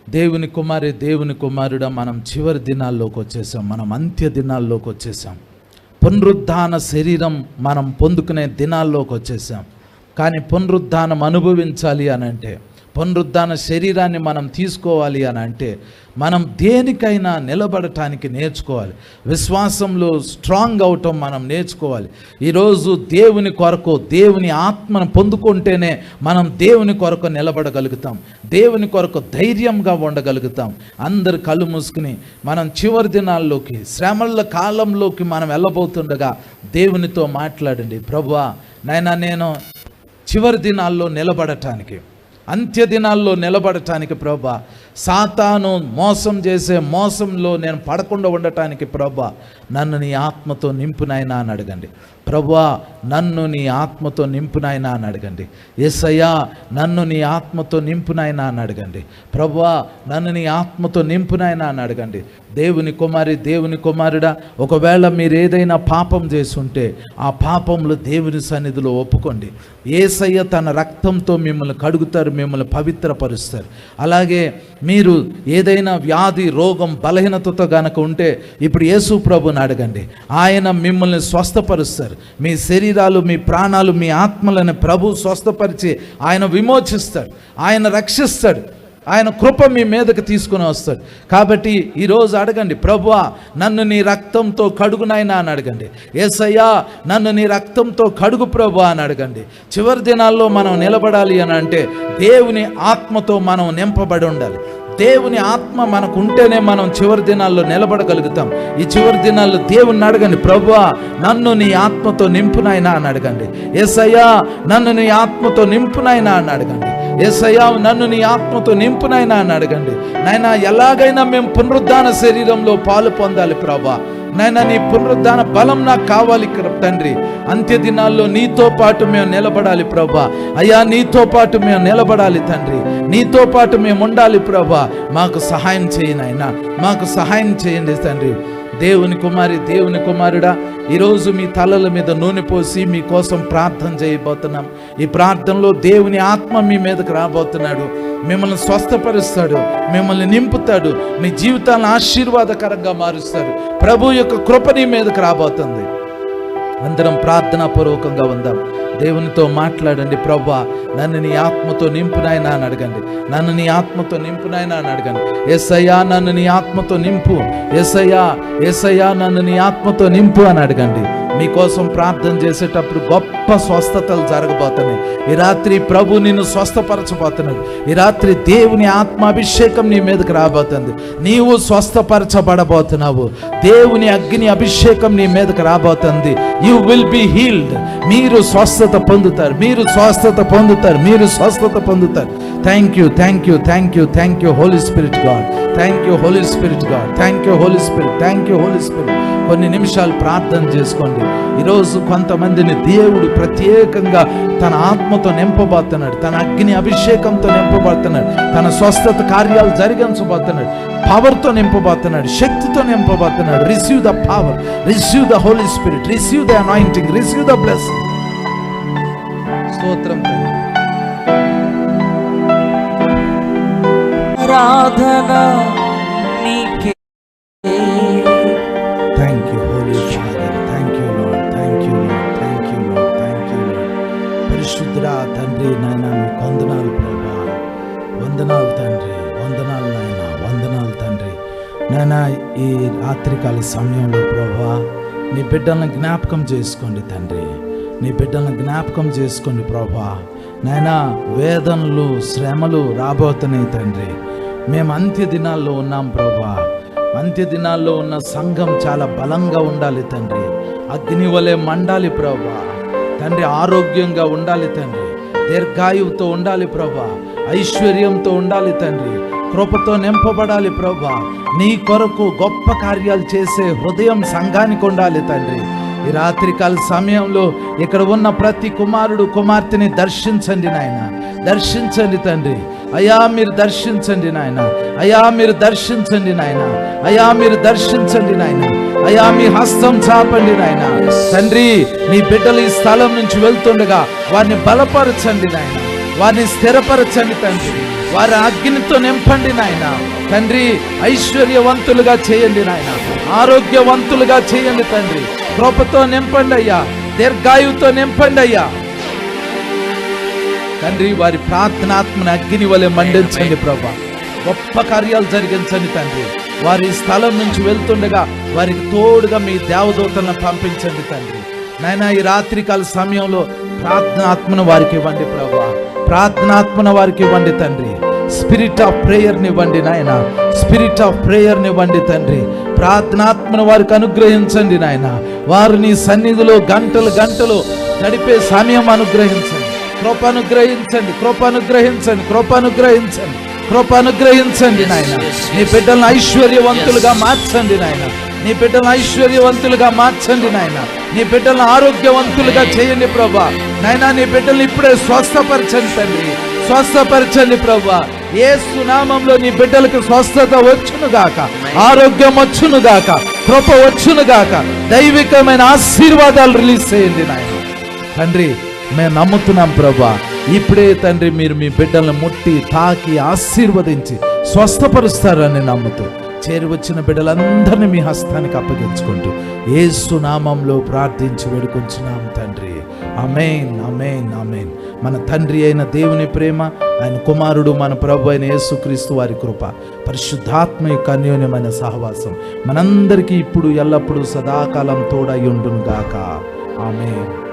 దేవుని కుమారి, దేవుని కుమారుడా, మనం చివరి దినాల్లోకి వచ్చేసాం, మనం అంత్య దినాల్లోకి వచ్చేసాం. పునరుద్ధాన శరీరం మనం పొందుకునే దినాల్లోకి వచ్చేసాం. కానీ పునరుద్ధానం అనుభవించాలి అని అంటే, పునరుద్ధాన శరీరాన్ని మనం తీసుకోవాలి అని అంటే, మనం దేనికైనా నిలబడటానికి నేర్చుకోవాలి. విశ్వాసంలో స్ట్రాంగ్ అవటం మనం నేర్చుకోవాలి. ఈరోజు దేవుని కొరకు, దేవుని ఆత్మను పొందుకుంటేనే మనం దేవుని కొరకు నిలబడగలుగుతాం, దేవుని కొరకు ధైర్యంగా ఉండగలుగుతాం. అందరు కళ్ళు మూసుకుని మనం చివరి దినాల్లోకి, శ్రమల కాలంలోకి మనం వెళ్ళబోతుండగా దేవునితో మాట్లాడండి. ప్రభువా నాయనా, నేను చివరి దినాల్లో నిలబడటానికి, అంత్య దినాల్లో నిలబడటానికి ప్రభువా, సాతాను మోసం చేసే మోసంలో నేను పడకుండా ఉండటానికి ప్రభువా నన్ను నీ ఆత్మతో నింపునైనా అని అడగండి. ప్రభువా నన్ను నీ ఆత్మతో నింపునైనా అని అడగండి. యేసయ్యా నన్ను నీ ఆత్మతో నింపునైనా అని అడగండి. ప్రభువా నన్ను నీ ఆత్మతో నింపునైనా అని అడగండి. దేవుని కుమారి, దేవుని కుమారుడా, ఒకవేళ మీరు ఏదైనా పాపం చేసుంటే ఆ పాపంలో దేవుని సన్నిధిలో ఒప్పుకోండి. యేసయ్య తన రక్తంతో మిమ్మల్ని కడుగుతారు, మిమ్మల్ని పవిత్రపరుస్తారు. అలాగే మీరు ఏదైనా వ్యాధి, రోగం, బలహీనతతో గనక ఉంటే ఇప్పుడు యేసు ప్రభుని అడగండి. ఆయన మిమ్మల్ని స్వస్థపరుస్తారు. మీ శరీరాలు, మీ ప్రాణాలు, మీ ఆత్మలను ప్రభు స్వస్థపరిచి ఆయన విమోచిస్తాడు, ఆయన రక్షిస్తాడు. ఆయన కృప మీ మీదకి తీసుకుని వస్తాడు. కాబట్టి ఈరోజు అడగండి, ప్రభువా నన్ను నీ రక్తంతో కడుగు నాయనా అని అడగండి. యేసయ్యా నన్ను నీ రక్తంతో కడుగు ప్రభువా అని అడగండి. చివరి దినాల్లో మనం నిలబడాలి అని అంటే దేవుని ఆత్మతో మనం నింపబడి ఉండాలి. దేవుని ఆత్మ మనకు ఉంటేనే మనం చివరి దినాల్లో నిలబడగలుగుతాం. ఈ చివరి దినాల్లో దేవుని అడగండి, ప్రభువా నన్ను నీ ఆత్మతో నింపునాయనా అని అడగండి. యేసయ్యా నన్ను నీ ఆత్మతో నింపునాయనా అని అడగండి. యేసయ్యా నన్ను నీ ఆత్మతో నింపునాయనా అని అడగండి. నాయనా ఎలాగైనా మేము పునరుద్ధాన శరీరంలో పాలు పొందాలి ప్రభువా. నాయనా నీ పునరుద్ధాన బలం నాకు కావాలి తండ్రి. అంత్య దినాల్లో నీతో పాటు మేము నిలబడాలి ప్రభువా. అయ్యా నీతో పాటు మేము నిలబడాలి తండ్రి, నీతో పాటు మేము ఉండాలి ప్రభువా. మాకు సహాయం చేయి నాయనా, మాకు సహాయం చేయండి తండ్రి. దేవుని కుమారి, దేవుని కుమారుడా, ఈరోజు మీ తలల మీద నూనె పోసి మీకోసం ప్రార్థన చేయబోతున్నాం. ఈ ప్రార్థనలో దేవుని ఆత్మ మీ మీదకి రాబోతున్నాడు. మిమ్మల్ని స్వస్థపరుస్తాడు, మిమ్మల్ని నింపుతాడు, మీ జీవితాలను ఆశీర్వాదకరంగా మారుస్తాడు. ప్రభు యొక్క కృప నీ మీదకి రాబోతుంది. అందరం ప్రార్థనా పూర్వకంగా ఉందాం. దేవునితో మాట్లాడండి. ప్రభువా నన్ను నీ ఆత్మతో నింపునాయనా అని అడగండి. నన్ను నీ ఆత్మతో నింపునాయనా అని అడగండి. యేసయ్యా నన్ను నీ ఆత్మతో నింపు, యేసయ్యా యేసయ్యా నన్ను నీ ఆత్మతో నింపు అని అడగండి. మీకోసం ప్రార్థన చేసేటప్పుడు గొప్ప స్వస్థతలు జరగబోతున్నాయి. ఈ రాత్రి ప్రభు నిన్ను స్వస్థపరచబోతున్నాడు. ఈ రాత్రి దేవుని ఆత్మాభిషేకం నీ మీదకి రాబోతుంది. నీవు స్వస్థపరచబడబోతున్నావు. దేవుని అగ్ని అభిషేకం నీ మీదకి రాబోతుంది. You will be healed. మీరు స్వస్థత పొందుతారు, మీరు స్వస్థత పొందుతారు, మీరు స్వస్థత పొందుతారు. Thank you, thank you, thank you, thank you Holy Spirit God. Thank you Holy Spirit God. Thank you Holy Spirit. Thank you Holy Spirit. కొన్ని నిమిషాలు ప్రార్థన చేసుకోండి. ఈరోజు కొంతమందిని దేవుడు ప్రత్యేకంగా తన ఆత్మతో నింపబోతున్నాడు, తన అగ్ని అభిషేకంతో నింపబోతున్నాడు, తన స్వస్థత కార్యాలు జరిగించబోతున్నాడు, పవర్తో నింపబోతున్నాడు, శక్తితో నింపబోతున్నాడు. Receive the power, receive the holy spirit, receive the anointing, receive the blessing. స్తోత్రం. ఆరాధన నీకే. Thank you holy father. Thank you lord. Thank you lord. Thank you lord. Thank you lord. పరిశుద్ధుడా తండ్రి నాయనా మీకు వందనాలు ప్రభువా. వందనాలు తండ్రి, వందనాలు నాయనా, వందనాలు తండ్రి. నాయనా ఈ రాత్రికాల సమయంలో ప్రభువా నీ బిడ్డలను జ్ఞాపకం చేసుకోండి తండ్రి, నీ బిడ్డలను జ్ఞాపకం చేసుకోండి ప్రభువా. నాయనా వేదనలు, శ్రమలు రాబోతున్నాయి తండ్రి. మేము అంత్య దినాల్లో ఉన్నాం ప్రభువా. అంత్య దినాల్లో ఉన్న సంఘం చాలా బలంగా ఉండాలి తండ్రి. అగ్ని వలె మండాలి ప్రభువా. తండ్రి ఆరోగ్యంగా ఉండాలి తండ్రి, దీర్ఘాయువుతో ఉండాలి ప్రభువా, ఐశ్వర్యంతో ఉండాలి తండ్రి, కృపతో నింపబడాలి ప్రభువా. నీ కొరకు గొప్ప కార్యాలు చేసే హృదయం సంఘానికి ఉండాలి తండ్రి. ఈ రాత్రికాల సమయంలో ఇక్కడ ఉన్న ప్రతి కుమారుడు కుమార్తెని దర్శించండి నాయన, దర్శించండి తండ్రి. అయ్యా మీరు దర్శించండి నాయన, అయ్యా మీరు దర్శించండి నాయన, అయ్యా మీరు దర్శించండి నాయన, అయ్యా మీ హస్తం చాపండి నాయన. తండ్రి నీ బిడ్డలు ఈ స్థలం నుంచి వెళ్తుండగా వారిని బలపరచండి నాయన, వారిని స్థిరపరచండి తండ్రి, వారి అగ్నితో నింపండి నాయన. తండ్రి ఐశ్వర్యవంతులుగా చేయండి నాయన, ఆరోగ్యవంతులుగా చేయండి తండ్రి, కృపతో నింపండి అయ్యా, దీర్ఘాయువుతో నింపండి అయ్యా. తండ్రి వారి ప్రార్థనాత్మని అగ్ని వలె మండించండి ప్రభా, గొప్ప కార్యాలు జరిగించండి తండ్రి. వారి స్థలం నుంచి వెళ్తుండగా వారికి తోడుగా మీ దేవదూతలను పంపించండి తండ్రి. నాయన ఈ రాత్రికాల సమయంలో ప్రార్థనాత్మను వారికి ఇవ్వండి ప్రభా, ప్రార్థనాత్మను వారికి ఇవ్వండి తండ్రి. స్పిరిట్ ఆఫ్ ప్రేయర్ని ఇవ్వండి నాయన, స్పిరిట్ ఆఫ్ ప్రేయర్ని ఇవ్వండి తండ్రి. ప్రార్థనాత్మను వారికి అనుగ్రహించండి నాయన. వారు నీ సన్నిధిలో గంటలు గంటలు గడిపే సమయం అనుగ్రహించండి, కృప అనుగ్రహించండి, కృప అనుగ్రహించండి, కృప అనుగ్రహించండి, కృప అనుగ్రహించండి నాయన. నీ బిడ్డలను ఐశ్వర్యవంతులుగా మార్చండి నాయన, నీ బిడ్డలను ఐశ్వర్యవంతులుగా మార్చండి నాయన, నీ బిడ్డలను ఆరోగ్యవంతులుగా చేయండి ప్రభా. నాయన నీ బిడ్డలను ఇప్పుడే స్వస్థపరచండి తండ్రి, స్వస్థపరచండి ప్రభా. యేసు నామములో నీ బిడ్డలకు స్వస్థత వచ్చునుగాక, ఆరోగ్యం వచ్చునుగాక, కృప వచ్చునుగాక, దైవికమైన ఆశీర్వాదాలు రిలీజ్ చేయండి నాయన. తండ్రి మేము నమ్ముతున్నాం ప్రభా, ఇప్పుడే తండ్రి మీరు మీ బిడ్డలను ముట్టి తాకి ఆశీర్వదించి స్వస్థపరుస్తారని నమ్ముతూ చేరి వచ్చిన బిడ్డలందరినీ మీ హస్తానికి అప్పగించుకుంటూ యేసు నామంలో ప్రార్థించి వేడుకొంచున్నాం తండ్రి. ఆమేన్, ఆమేన్, ఆమేన్. మన తండ్రి అయిన దేవుని ప్రేమ, ఆయన కుమారుడు మన ప్రభు అయిన యేసుక్రీస్తు వారి కృప, పరిశుద్ధాత్మ యొక్క అన్యోన్యమైన సహవాసం మనందరికీ ఇప్పుడు ఎల్లప్పుడూ సదాకాలం తోడై ఉండును గాక. ఆమేన్.